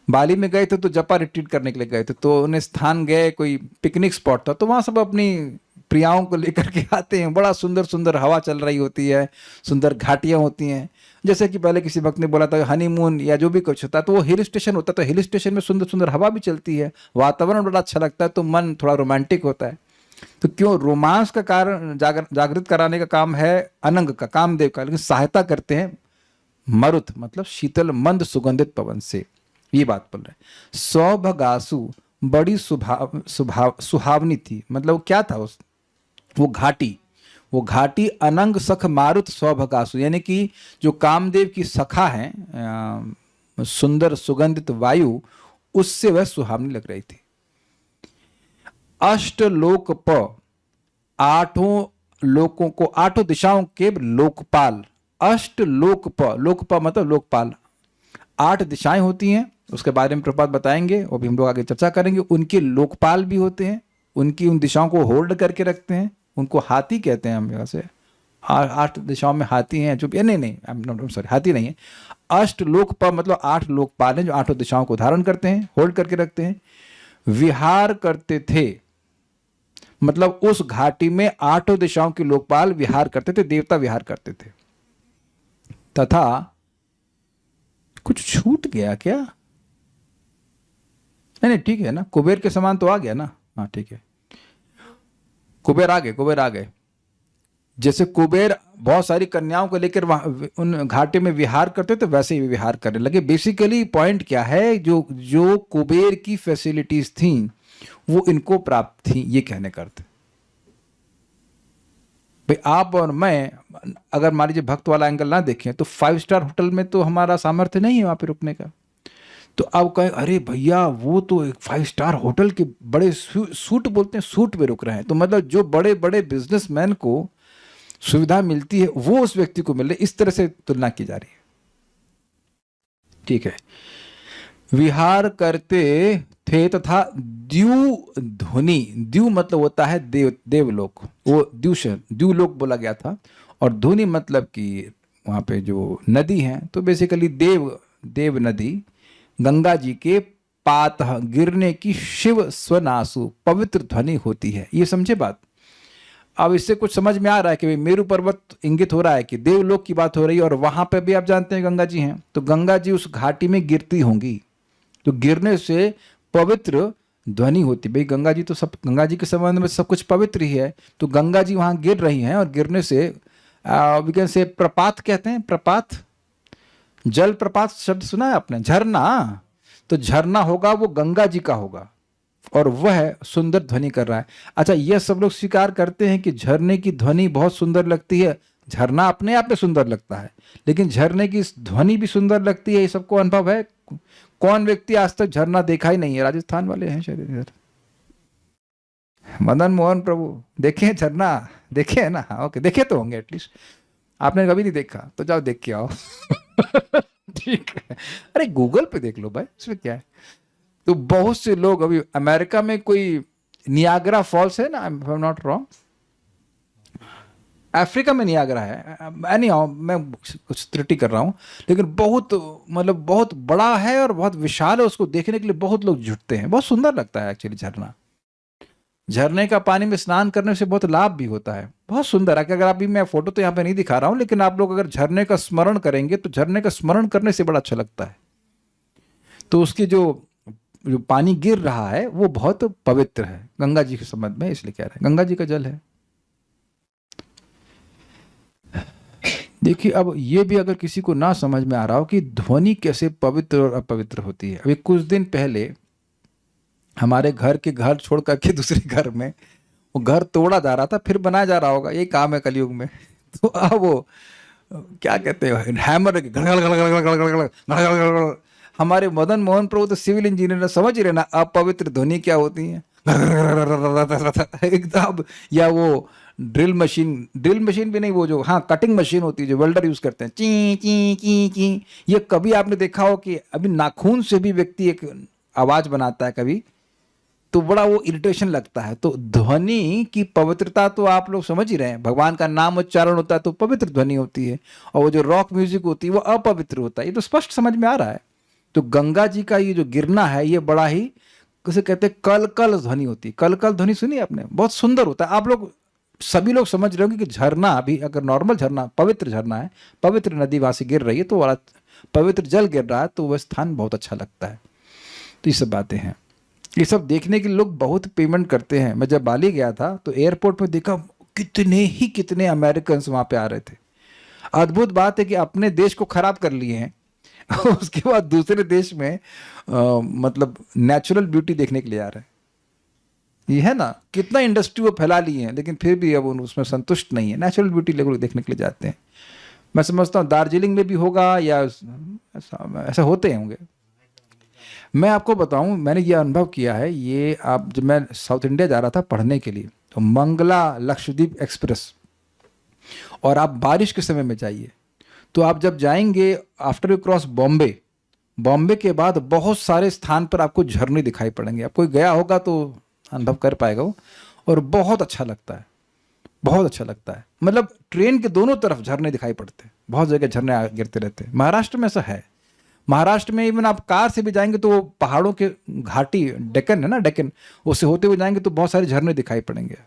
S1: बाली में गए थे तो जपा रिट्रीट करने के लिए गए थे, तो उन्हें स्थान गए, कोई पिकनिक स्पॉट था, तो वहाँ सब अपनी प्रियाओं को लेकर के आते हैं। बड़ा सुंदर सुंदर हवा चल रही होती है, सुंदर घाटियाँ होती हैं। जैसे कि पहले किसी वक्त ने बोला था हनीमून या जो भी कुछ होता है, तो वो हिल स्टेशन होता है, तो हिल स्टेशन में सुंदर सुंदर हवा भी चलती है, वातावरण बड़ा अच्छा लगता है, तो मन थोड़ा रोमांटिक होता है। तो क्यों रोमांस का कारण जागृत कराने का काम है अनंग का, कामदेव का, लेकिन सहायता करते हैं मरुत, मतलब शीतल मंद सुगंधित पवन से। ये बात बोल रहे हैं। सौभगासु, बड़ी सुहावनी थी, मतलब क्या था वो घाटी अनंग सख मारुत सौभगासु, यानी कि जो कामदेव की सखा है, सुंदर सुगंधित वायु, उससे वह सुहावनी लग रही थी। अष्ट लोक प, 8 लोकों को, 8 दिशाओं के लोकपाल। अष्ट लोक प, लोकप मतलब लोकपाल। 8 दिशाएं होती हैं, उसके बारे में प्रपात बताएंगे, वो भी हम लोग आगे चर्चा करेंगे। उनके लोकपाल भी होते हैं, उनकी उन दिशाओं को होल्ड करके रखते हैं, उनको हाथी कहते हैं हम यहाँ से। 8 दिशाओं में हाथी हैं, जो नहीं सॉरी, हाथी नहीं है। अष्ट लोकपाल मतलब 8 लोकपाल हैं जो 8 दिशाओं को धारण करते हैं, होल्ड करके रखते हैं। विहार करते थे, मतलब उस घाटी में 8 दिशाओं के लोकपाल विहार करते थे, देवता विहार करते थे। तथा कुछ छूट गया क्या? नहीं ठीक है ना, कुबेर के समान तो आ गया ना। हाँ ठीक है, कुबेर आ गए। जैसे कुबेर बहुत सारी कन्याओं को लेकर उन घाटे में विहार करते थे, वैसे ही विहार करने लगे। बेसिकली पॉइंट क्या है, जो कुबेर की फैसिलिटीज थी वो इनको प्राप्त थी, ये कहने का अर्थ। भाई आप और मैं अगर मान लीजिए भक्त वाला एंगल ना देखें तो 5 स्टार होटल में तो हमारा सामर्थ्य नहीं है वहां पे रुकने का। तो अब कहें अरे भैया वो तो एक 5 स्टार होटल के बड़े सूट बोलते हैं, सूट में रुक रहे हैं, तो मतलब जो बड़े बड़े बिजनेसमैन को सुविधा मिलती है वो उस व्यक्ति को मिल रही, इस तरह से तुलना की जा रही है। ठीक है, विहार करते थे तथा द्यू ध्वनि, द्यू मतलब होता है देवलोक, वो द्यूलोक बोला गया था। और ध्वनि मतलब कि वहाँ पे जो नदी है, तो बेसिकली देव नदी, गंगा जी के पात गिरने की शिव स्वनासु पवित्र ध्वनि होती है। ये समझे बात? अब इससे कुछ समझ में आ रहा है कि मेरु पर्वत इंगित हो रहा है कि देवलोक की बात हो रही है, और वहां पे भी आप जानते हैं गंगा जी हैं, तो गंगा जी उस घाटी में गिरती होंगी, तो गिरने से पवित्र ध्वनि होती। भाई गंगा जी तो सब, गंगा जी के संबंध में सब कुछ पवित्र ही है, तो गंगा जी वहां गिर रही हैं, और गिरने से विज्ञान से प्रपात कहते हैं, प्रपात, जल प्रपात शब्द सुना है आपने, झरना, तो झरना होगा वो गंगा जी का होगा, और वह सुंदर ध्वनि कर रहा है। अच्छा, यह सब लोग स्वीकार करते हैं कि झरने की ध्वनि बहुत सुंदर लगती है, झरना अपने आप में सुंदर लगता है, लेकिन झरने की ध्वनि भी सुंदर लगती है, ये सबको अनुभव है। कौन व्यक्ति आज तक झरना देखा ही नहीं है? राजस्थान वाले हैं शायद इधर। मदन मोहन प्रभु देखे हैं झरना? देखे है ना? हाँ, ओके, देखे तो होंगे एटलीस्ट। आपने कभी नहीं देखा तो जाओ देख के आओ। ठीक है, अरे गूगल पे देख लो भाई, इसमें क्या है। तो बहुत से लोग, अभी अमेरिका में कोई नियाग्रा फॉल्स है ना, आई एम नॉट रॉन्ग, अफ्रीका में नियाग्रा है, एनी हाउ मैं कुछ त्रुटि कर रहा हूँ, लेकिन बहुत मतलब बहुत बड़ा है और बहुत विशाल है, उसको देखने के लिए बहुत लोग जुटते हैं। बहुत सुंदर लगता है एक्चुअली झरना। झरने का पानी में स्नान करने से बहुत लाभ भी होता है, बहुत सुंदर है। अगर अभी मैं फोटो तो यहाँ पे नहीं दिखा रहा हूँ, लेकिन आप लोग अगर झरने का स्मरण करेंगे तो झरने का स्मरण करने से बड़ा अच्छा लगता है। तो उसकी जो पानी गिर रहा है वो बहुत पवित्र है, गंगा जी के संबंध में, इसलिए कह रहे हैं गंगा जी का जल है। देखिए, अब ये भी अगर किसी को ना समझ में आ रहा हो कि ध्वनि कैसे पवित्र और अपवित्र होती है। अभी कुछ दिन पहले हमारे घर के घर छोड़ करके दूसरे घर में वो घर तोड़ा जा रहा था, फिर बनाया जा रहा होगा, ये काम है कलयुग में। तो अब वो क्या कहते हैं, हैमर हमारे मदन मोहन प्रभु तो सिविल इंजीनियर है, समझ ही रहे ना अपवित्र ध्वनि क्या होती है एकदम। या वो ड्रिल मशीन भी नहीं, वो जो हाँ कटिंग मशीन होती है जो वेल्डर यूज करते हैं, ची ची ची ची। ये कभी आपने देखा हो कि अभी नाखून से भी व्यक्ति एक आवाज बनाता है कभी, तो बड़ा वो इरिटेशन लगता है। तो ध्वनि की पवित्रता तो आप लोग समझ ही रहे हैं, भगवान का नाम उच्चारण होता है तो पवित्र ध्वनि होती है, और वो जो रॉक म्यूजिक होती है वो अपवित्र होता है। ये तो स्पष्ट समझ में आ रहा है। तो गंगा जी का ये जो गिरना है ये बड़ा ही, किसे कहते हैं, कल कल ध्वनि होती है। कल कल ध्वनि सुनी आपने? बहुत सुंदर होता है। आप लोग सभी लोग समझ रहे होंगे कि झरना, अभी अगर नॉर्मल झरना, पवित्र झरना है, पवित्र नदी वहां से गिर रही है, तो बड़ा पवित्र जल गिर रहा है, तो वह स्थान बहुत अच्छा लगता है। तो ये सब बातें हैं, ये सब देखने के लिए लोग बहुत पेमेंट करते हैं। मैं जब बाली गया था तो एयरपोर्ट में देखा कितने अमेरिकन वहां पे आ रहे थे। अद्भुत बात है कि अपने देश को खराब कर लिए हैं उसके बाद दूसरे देश में मतलब नेचुरल ब्यूटी देखने के लिए आ रहे हैं। ये है ना, कितना इंडस्ट्री वो फैला ली है, लेकिन फिर भी अब उसमें संतुष्ट नहीं है, नेचुरल ब्यूटी लोग देखने के लिए जाते हैं। मैं समझता हूँ दार्जिलिंग में भी होगा या ऐसा होते होंगे। मैं आपको बताऊं, मैंने ये अनुभव किया है। ये आप, जब मैं साउथ इंडिया जा रहा था पढ़ने के लिए, तो मंगला लक्षद्वीप एक्सप्रेस, और आप बारिश के समय में जाइए, तो आप जब जाएंगे आफ्टर यू क्रॉस बॉम्बे के बाद बहुत सारे स्थान पर आपको झरने दिखाई पड़ेंगे। आप कोई गया होगा तो अनुभव कर पाएगा वो, और बहुत अच्छा लगता है, बहुत अच्छा लगता है। मतलब ट्रेन के दोनों तरफ झरने दिखाई पड़ते हैं, बहुत जगह झरने गिरते रहते हैं। महाराष्ट्र में ऐसा है। महाराष्ट्र में इवन आप कार से भी जाएंगे तो वो पहाड़ों के घाटी, डेक्कन है ना, डेक्कन, उससे होते हुए जाएंगे तो बहुत सारे झरने दिखाई पड़ेंगे।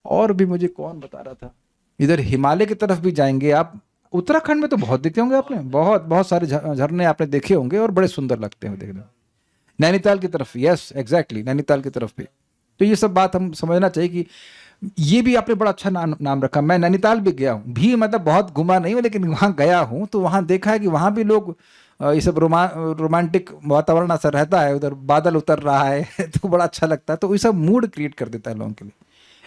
S1: और भी मुझे कौन बता रहा था, इधर हिमालय की तरफ भी जाएंगे आप, उत्तराखंड में तो बहुत देखे होंगे आपने, बहुत बहुत सारे झरने आपने देखे होंगे और बड़े सुंदर लगते हैं देखने में। नैनीताल की तरफ, यस एग्जैक्टली, नैनीताल की तरफ भी। तो ये सब बात हम समझना चाहिए कि ये भी आपने बड़ा अच्छा नाम रखा। मैं नैनीताल भी गया हूँ भी, मतलब बहुत घुमा नहीं हूँ, लेकिन वहाँ गया हूँ तो वहाँ देखा है कि वहाँ भी लोग ये सब रोमांटिक वातावरण ऐसा रहता है, उधर बादल उतर रहा है तो बड़ा अच्छा लगता है। तो ये सब मूड क्रिएट कर देता है लोगों के लिए,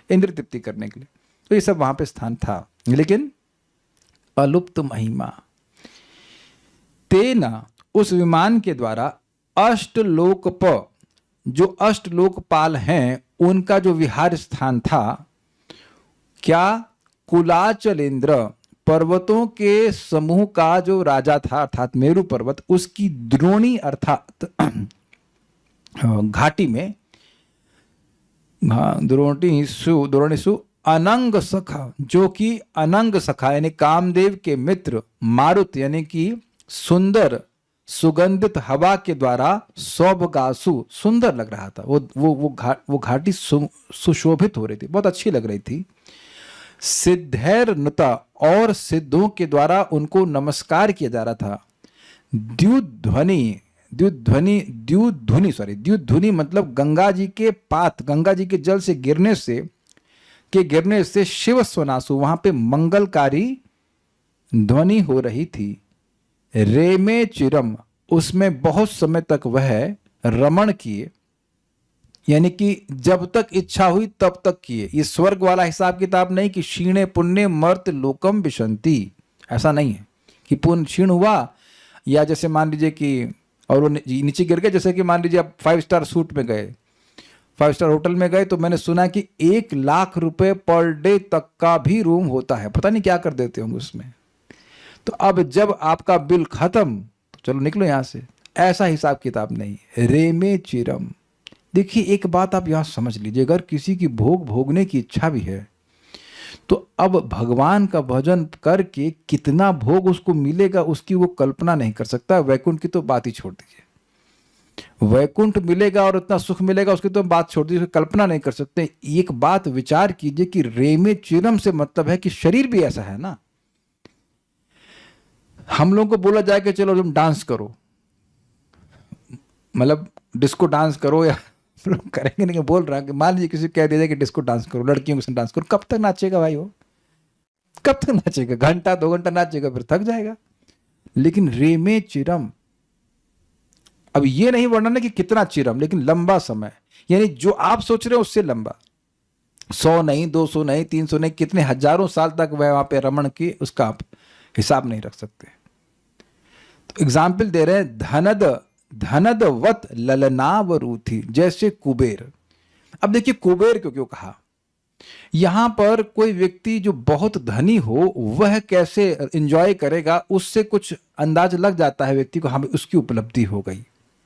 S1: इंद्र तृप्ति करने के लिए। तो ये सब वहाँ पे स्थान था, लेकिन अलुप्त महिमा तेना, उस विमान के द्वारा अष्टलोकप, जो अष्टलोकपाल हैं उनका जो विहार स्थान था, क्या, कुलाचलेंद्र, पर्वतों के समूह का जो राजा था, अर्थात मेरु पर्वत, उसकी द्रोणी अर्थात घाटी में, द्रोणीसु अनंग सखा, जो कि अनंग सखा यानी कामदेव के मित्र मारुत, यानी कि सुंदर सुगंधित हवा के द्वारा सौभगासु, सुंदर लग रहा था। वो घाटी सुशोभित हो रही थी, बहुत अच्छी लग रही थी। सिद्धैर नुता, और सिद्धों के द्वारा उनको नमस्कार किया जा रहा था। द्युध्वनि मतलब गंगा जी के पात, गंगा जी के जल से गिरने से शिव स्वनासु, वहां पे मंगलकारी ध्वनि हो रही थी। रेमे चिरम, उसमें बहुत समय तक वह रमण किए। यानी कि जब तक इच्छा हुई तब तक किए। ये स्वर्ग वाला हिसाब किताब नहीं कि क्षीणे पुण्य मर्त लोकम विशंति, ऐसा नहीं है कि पुण्य क्षीण हुआ या जैसे मान लीजिए कि और वो नीचे गिर गए। जैसे कि मान लीजिए आप 5 स्टार सूट में गए, 5 स्टार होटल में गए, तो मैंने सुना कि 1 लाख रुपए पर डे तक का भी रूम होता है, पता नहीं क्या कर देते होंगे उसमें। तो अब जब आपका बिल खत्म तो चलो निकलो यहां से, ऐसा हिसाब किताब नहीं। रेमे चिरम। देखिए एक बात आप यहां समझ लीजिए, अगर किसी की भोग भोगने की इच्छा भी है तो अब भगवान का भजन करके कितना भोग उसको मिलेगा उसकी वो कल्पना नहीं कर सकता। वैकुंठ की तो बात ही छोड़ दीजिए, वैकुंठ मिलेगा और इतना सुख मिलेगा उसकी तो बात छोड़ दीजिए, कल्पना नहीं कर सकते। एक बात विचार कीजिए कि रेमे चिरम से मतलब है कि शरीर भी ऐसा है ना। हम लोगों को बोला जाए कि चलो तुम डांस करो, मतलब डिस्को डांस करो, या लोग करेंगे नहीं, बोल रहा कि मान लीजिए किसी को कह दिया जाए कि डिस्को डांस करो, लड़कियों के साथ डांस करो, कब तक नाचेगा भाई वो? कब तक नाचेगा? घंटा 2 घंटा नाचेगा फिर थक जाएगा। लेकिन रेमे चिरम, अब ये नहीं वर्णन है कि कितना चिरम, लेकिन लंबा समय, यानी जो आप सोच रहे हो उससे लंबा। 100 नहीं, 200 नहीं, 300 नहीं, कितने हजारों साल तक वह वहां पे रमण की उसका आप हिसाब नहीं रख सकते। तो एग्जाम्पल दे रहे हैं, धनदवत ललनावरूथी, जैसे कुबेर। अब देखिए कुबेर क्यों कहा, यहां पर कोई व्यक्ति जो बहुत धनी हो वह कैसे एंजॉय करेगा, उससे कुछ अंदाज लग जाता है व्यक्ति को, हाँ उसकी उपलब्धि हो गई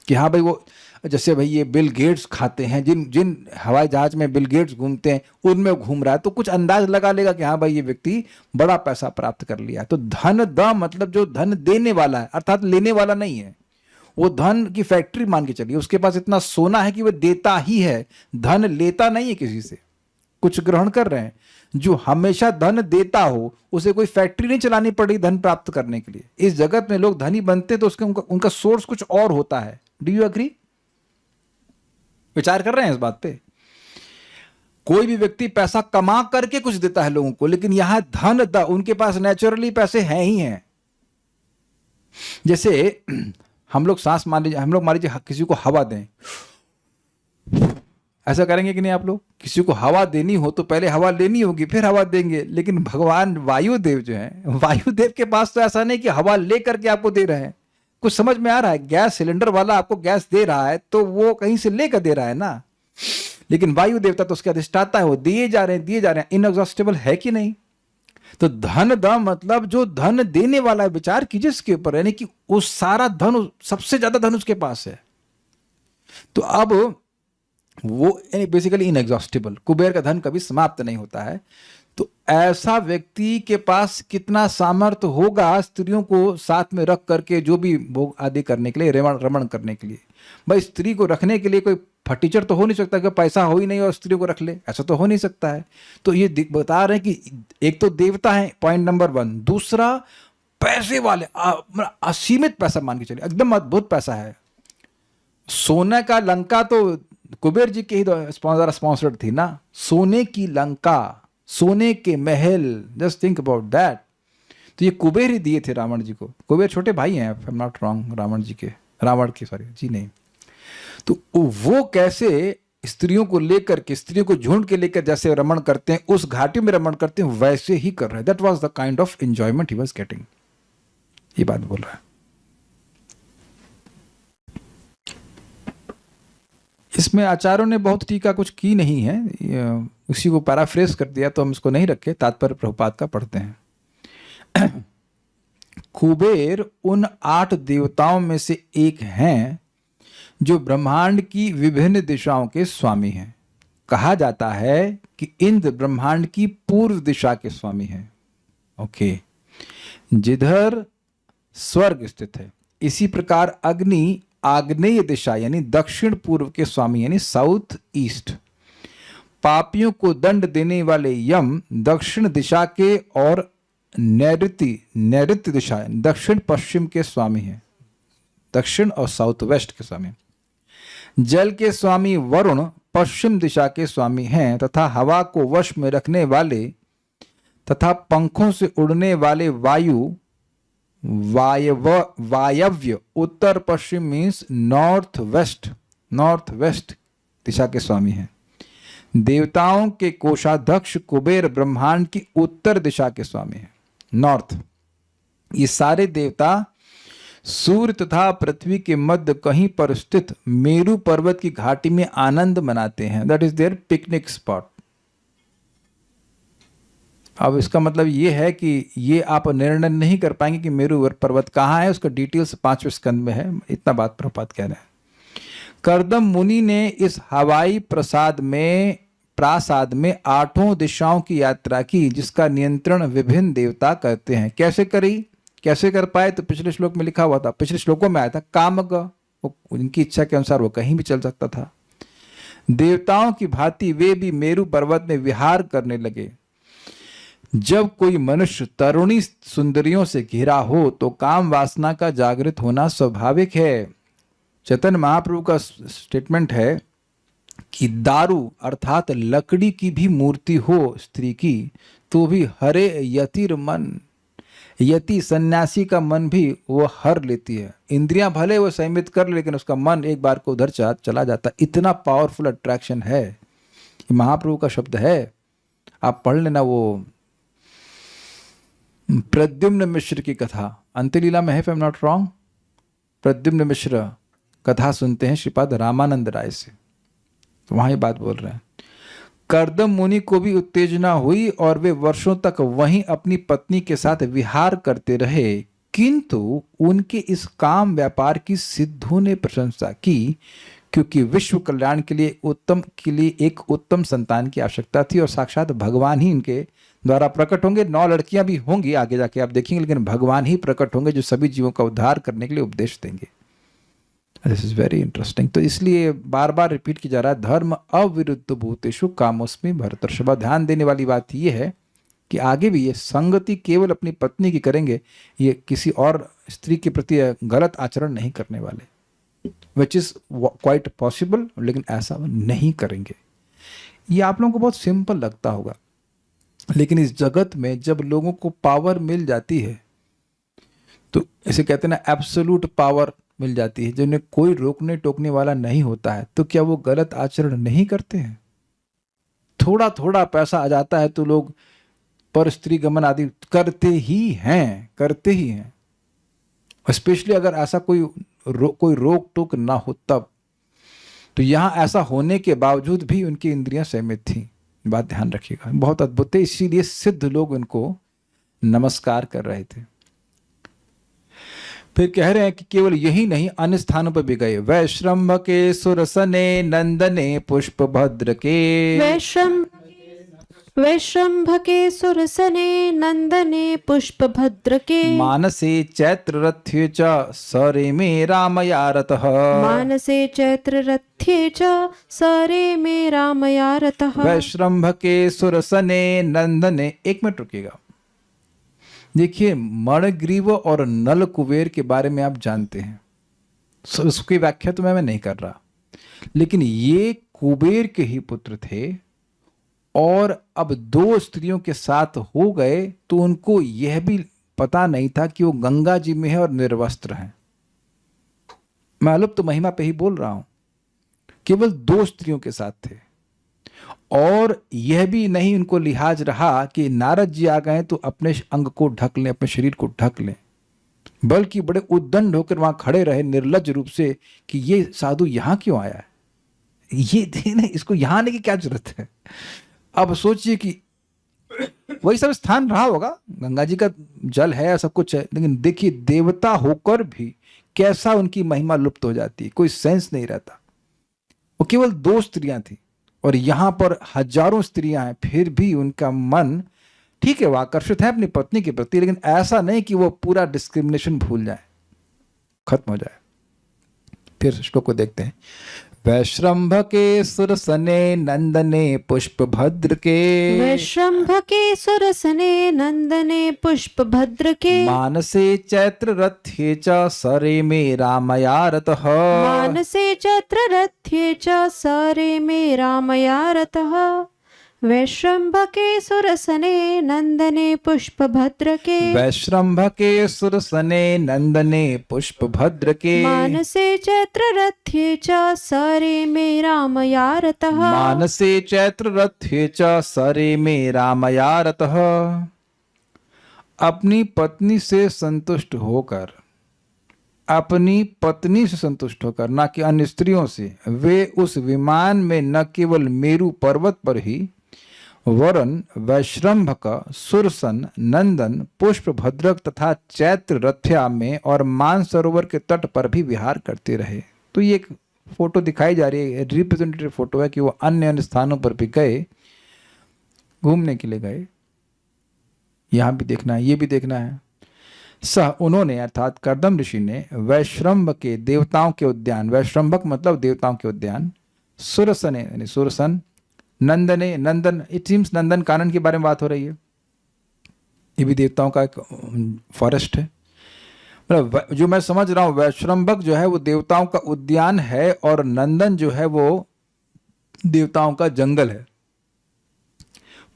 S1: कि हाँ भाई वो, जैसे भाई ये बिल गेट्स खाते हैं, जिन हवाई जहाज में बिल गेट्स घूमते हैं उनमें घूम रहा है, तो कुछ अंदाज लगा लेगा कि हाँ भाई ये व्यक्ति बड़ा पैसा प्राप्त कर लिया। तो धन द मतलब जो धन देने वाला है, अर्थात लेने वाला नहीं है। वो धन की फैक्ट्री मान के चलिए, उसके पास इतना सोना है कि वह देता ही है, धन लेता नहीं है किसी से, कुछ ग्रहण कर रहे हैं। जो हमेशा धन देता हो उसे कोई फैक्ट्री नहीं चलानी पड़ी धन प्राप्त करने के लिए। इस जगत में लोग धनी बनते हैं तो उसके उनका सोर्स कुछ और होता है। Do you agree? विचार कर रहे हैं इस बात पे? कोई भी व्यक्ति पैसा कमा करके कुछ देता है लोगों को, लेकिन यहां धन उनके पास नेचुरली पैसे हैं ही हैं। जैसे हम लोग सांस मान लीजिए, हम लोग मान लीजिए किसी को हवा दें, ऐसा करेंगे कि नहीं आप लोग? किसी को हवा देनी हो तो पहले हवा लेनी होगी फिर हवा देंगे। लेकिन भगवान वायुदेव जो है, वायुदेव के पास तो ऐसा नहीं कि हवा ले करके आपको दे रहे हैं। कुछ समझ में आ रहा है? गैस सिलेंडर वाला आपको गैस दे रहा है तो वो कहीं से लेकर दे रहा है ना, लेकिन वायु देवता तो उसके अधिष्ठाता है, वो दिए जा रहे हैं, इनएग्जॉस्टेबल है कि नहीं? तो धन द मतलब जो धन देने वाला है, विचार कीजिए इसके ऊपर, यानी कि वो सारा धन, सबसे ज्यादा धन उसके पास है। तो अब वो यानी बेसिकली इनएग्जॉस्टेबल, कुबेर का धन कभी समाप्त नहीं होता है। तो ऐसा व्यक्ति के पास कितना सामर्थ्य होगा स्त्रियों को साथ में रख करके जो भी भोग आदि करने के लिए, रमण करने के लिए। भाई स्त्री को रखने के लिए कोई फटीचर तो हो नहीं सकता कि पैसा हो ही नहीं और स्त्री को रख ले, ऐसा तो हो नहीं सकता है। तो ये बता रहे हैं कि एक तो देवता है, पॉइंट नंबर 1। दूसरा पैसे वाले, असीमित पैसा मान के चलिए, एकदम अद्भुत पैसा है। सोने का लंका तो कुबेर जी के ही स्पॉन्सर्ड थी ना, सोने की लंका, सोने के महल, जस्ट थिंक अबाउट दैट। तो ये कुबेर ही दिए थे रावण जी को। कुबेर छोटे भाई हैं, I am not wrong, Ravan के सॉरी जी नहीं। तो वो कैसे स्त्रियों को लेकर के, स्त्रियों को झुंड के लेकर जैसे रमण करते हैं, उस घाटी में रमण करते हैं, वैसे ही कर रहे हैं। That was the kind of enjoyment he was getting. ये बात बोल रहा है। इसमें आचार्यों ने बहुत टीका कुछ की नहीं है, उसी को पैराफ्रेज कर दिया, तो हम इसको नहीं रखे, तात्पर्य प्रभुपाद का पढ़ते हैं। कुबेर उन 8 देवताओं में से एक हैं जो ब्रह्मांड की विभिन्न दिशाओं के स्वामी हैं। कहा जाता है कि इंद्र ब्रह्मांड की पूर्व दिशा के स्वामी हैं, ओके, जिधर स्वर्ग स्थित है। इसी प्रकार अग्नि आग्नेय दिशा यानी दक्षिण पूर्व के स्वामी यानी साउथ ईस्ट। पापियों को दंड देने वाले यम दक्षिण दिशा के और नैऋत्य दिशा दक्षिण पश्चिम के स्वामी हैं, दक्षिण और साउथ वेस्ट के स्वामी। जल के स्वामी वरुण पश्चिम दिशा के स्वामी हैं तथा हवा को वश में रखने वाले तथा पंखों से उड़ने वाले वायव्य उत्तर पश्चिम मीन्स नॉर्थ वेस्ट दिशा के स्वामी हैं। देवताओं के कोषाध्यक्ष कुबेर ब्रह्मांड की उत्तर दिशा के स्वामी हैं, नॉर्थ। ये सारे देवता सूर्य तथा पृथ्वी के मध्य कहीं पर स्थित मेरु पर्वत की घाटी में आनंद मनाते हैं। That is there picnic spot. अब इसका मतलब ये है कि ये आप निर्णय नहीं कर पाएंगे कि मेरु पर्वत कहाँ है, उसका डिटेल्स 5वें स्कंद में है। इतना बात प्रभुपाद कह रहे हैं। कर्दम मुनि ने इस हवाई प्रासाद में 8 दिशाओं की यात्रा की, जिसका नियंत्रण विभिन्न देवता करते हैं। कैसे करी, कैसे कर पाए? तो पिछले श्लोक में लिखा हुआ था, पिछले श्लोकों में आया था, कामग, उनकी इच्छा के अनुसार वो कहीं भी चल सकता था। देवताओं की भांति वे भी मेरु पर्वत में विहार करने लगे। जब कोई मनुष्य तरुणी सुंदरियों से घिरा हो तो काम वासना का जागृत होना स्वाभाविक है। चैतन्य महाप्रभु का स्टेटमेंट है कि दारू अर्थात लकड़ी की भी मूर्ति हो स्त्री की तो भी हरे यतिर मन, यति सन्यासी का मन भी वो हर लेती है। इंद्रियां भले वो संयमित कर ले, लेकिन उसका मन एक बार को उधर चला जाता। इतना पावरफुल अट्रैक्शन है। ये महाप्रभु का शब्द है, आप पढ़ लेना। वो प्रद्युम्न मिश्र की कथा अंत्यलीला में है, if I am not wrong. Pradyumna Mishra कथा सुनते हैं श्रीपाद रामानंद राय से, तो वहां ये बात बोल रहे हैं। कर्दम मुनि को भी उत्तेजना हुई और वे वर्षों तक वहीं अपनी पत्नी के साथ विहार करते रहे, किंतु उनके इस काम व्यापार की सिद्धों ने प्रशंसा की, क्योंकि विश्व कल्याण के लिए एक उत्तम संतान की आवश्यकता थी और साक्षात भगवान ही इनके द्वारा प्रकट होंगे। 9 लड़कियां भी होंगी आगे जाके आप देखेंगे, लेकिन भगवान ही प्रकट होंगे जो सभी जीवों का उद्धार करने के लिए उपदेश देंगे। This is very interesting. तो इसलिए बार बार रिपीट किया जा रहा है, धर्म अविरुद्ध भूतेषु कामोस्मि भरतर्षभ। ध्यान देने वाली बात यह है कि आगे भी ये संगति केवल अपनी पत्नी की करेंगे, ये किसी और स्त्री के प्रति गलत आचरण नहीं करने वाले, विच इज क्वाइट पॉसिबल, लेकिन ऐसा नहीं करेंगे। ये आप लोगों को बहुत सिंपल लगता होगा, लेकिन इस जगत में जब लोगों को पावर मिल जाती है, तो इसे कहते हैं ना एब्सोल्यूट पावर मिल जाती है, जिन्हें कोई रोकने टोकने वाला नहीं होता है, तो क्या वो गलत आचरण नहीं करते हैं? थोड़ा थोड़ा पैसा आ जाता है तो लोग पर स्त्री गमन आदि करते ही हैं। स्पेशली अगर ऐसा कोई रोक टोक ना हो तब। तो यहाँ ऐसा होने के बावजूद भी उनकी इंद्रियां सहमित थी। बात ध्यान रखिएगा, बहुत अद्भुत है। इसीलिए सिद्ध लोग उनको नमस्कार कर रहे थे। फिर कह रहे हैं कि केवल यही नहीं, अन्य स्थानों पर भी गए। वैश्रम्भ के सुरसने नंदने पुष्प भद्र के,
S2: वैश्रम्भ के सुरसने नंदने पुष्प भद्र के,
S1: मानसे चैत्र रथ्ये च सरे में रामया रतः,
S2: मानसे चैत्र रथ्ये च सरे में रामया रतः।
S1: वैश्रम्भ के सुरसने नंदने। 1 मिनट रुकिएगा। देखिए, मणिग्रीव और नल कुबेर के बारे में आप जानते हैं, उसकी व्याख्या तो मैं नहीं कर रहा, लेकिन ये कुबेर के ही पुत्र थे और अब 2 स्त्रियों के साथ हो गए, तो उनको यह भी पता नहीं था कि वो गंगा जी में है और निर्वस्त्र हैं। मैं अलुप्त महिमा पे ही बोल रहा हूं। केवल 2 स्त्रियों के साथ थे और यह भी नहीं उनको लिहाज रहा कि नारद जी आ गए तो अपने अंग को ढक लें, अपने शरीर को ढक लें, बल्कि बड़े उद्दंड होकर वहां खड़े रहे निर्लज रूप से कि ये साधु यहां क्यों आया है, ये नहीं, इसको यहां आने की क्या जरूरत है। अब सोचिए कि वही सब स्थान रहा होगा, गंगा जी का जल है, सब कुछ है, लेकिन देखिए देवता होकर भी कैसा उनकी महिमा लुप्त हो जाती है, कोई सेंस नहीं रहता। वो केवल 2 स्त्रियां थी और यहां पर हजारों स्त्रियां हैं, फिर भी उनका मन ठीक है, वो आकर्षित है अपनी पत्नी के प्रति, लेकिन ऐसा नहीं कि वो पूरा डिस्क्रिमिनेशन भूल जाए, खत्म हो जाए। फिर श्लोक को देखते हैं। वैश्रम्भ के सुरसने नंदने पुष्प भद्र के,
S2: वैश्रम्भ के सुरसने नंदने पुष्प भद्र के,
S1: मानसे चैत्र रथ्ये च सरे में रामया रतः,
S2: मानसे चैत्र रथ्ये च सरे में रामया रतः। वैश्रम्भके सुरसने नंदने पुष्पभद्र के
S1: वैश्रम्भके सुरसने नंदने पुष्पभद्र के
S2: मानसे चैत्र रथ्ये च सरे मे रामया रतः
S1: मानसे चैत्र रथ्ये च सरे में रामया रतः। अपनी पत्नी से संतुष्ट होकर, अपनी पत्नी से संतुष्ट होकर, ना कि अन्य स्त्रियों से, वे उस विमान में न केवल मेरु पर्वत पर ही वरन वैश्रम्भक, सुरसन, नंदन, पुष्पभद्रक तथा चैत्र रथ्या में और मानसरोवर के तट पर भी विहार करते रहे। तो ये एक फोटो दिखाई जा रही है, रिप्रेजेंटेटिव फोटो है कि वो अन्य अन्य स्थानों पर भी गए, घूमने के लिए गए। यहाँ भी देखना है, ये भी देखना है। सह उन्होंने अर्थात कर्दम ऋषि ने वैश्रम्भ के देवताओं के उद्यान, वैश्रम्भक मतलब देवताओं के उद्यान, सुरसने यानी सुरसन, नंदने नंदन, इट सीम्स नंदन कानन के बारे में बात हो रही है, ये भी देवताओं का एक फॉरेस्ट है। मतलब जो मैं समझ रहा हूँ, वैश्रम्भक जो है वो देवताओं का उद्यान है और नंदन जो है वो देवताओं का जंगल है।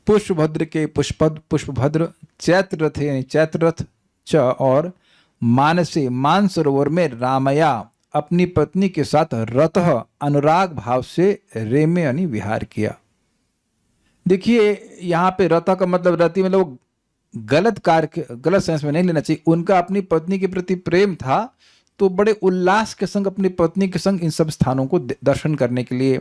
S1: पुष्पभद्र के पुष्पभद्र, चैत्र रथ यानी चैत्र रथ च और मानसे मानसरोवर में रामया अपनी पत्नी के साथ रतः अनुराग भाव से रेमे यानी विहार किया। देखिए यहाँ पे रतः का मतलब रति मतलब गलत कार्य, गलत सेंस में नहीं लेना चाहिए। उनका अपनी पत्नी के प्रति प्रेम था तो बड़े उल्लास के संग अपनी पत्नी के संग इन सब स्थानों को दर्शन करने के लिए,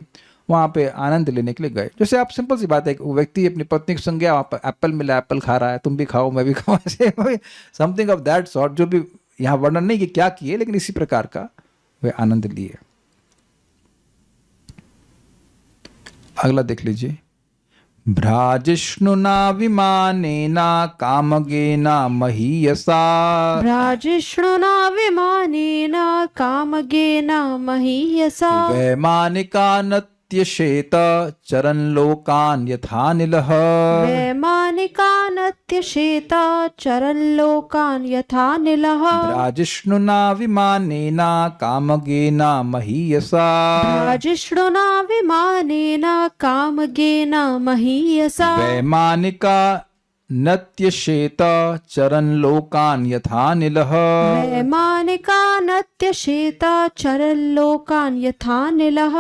S1: वहाँ पे आनंद लेने के लिए गए। जैसे आप सिंपल सी बात है, वो व्यक्ति अपनी पत्नी के संग गया, वहाँ पर एप्पल मिला, एप्पल खा रहा है, तुम भी खाओ मैं भी खाऊं, ऐसे समथिंग ऑफ दैट सॉर्ट, जो भी यहाँ वर्णन नहीं कि क्या किए, लेकिन इसी प्रकार का वे आनंद लिए। अगला देख लीजिए। भ्राजिष्णुना विमानेना कामगेना महीयसा,
S2: भ्राजिष्णुना विमानेन कामगेन महीयसा
S1: वैमानिका नत्यशेत चरन लोकान यथानिलः,
S2: वैमानिका नत्यशेत चरल्लोकान् यथा निलः
S1: भ्राजिष्णुना विमानेना कामगेना महीयसा,
S2: भ्राजिष्णुना विमानेन कामगेन महीयसा
S1: वैमानिका नत्यशेत चरन लोकान यथानिलः,
S2: वैमानिका नत्यशेत चरल्लोकान् यथा निलः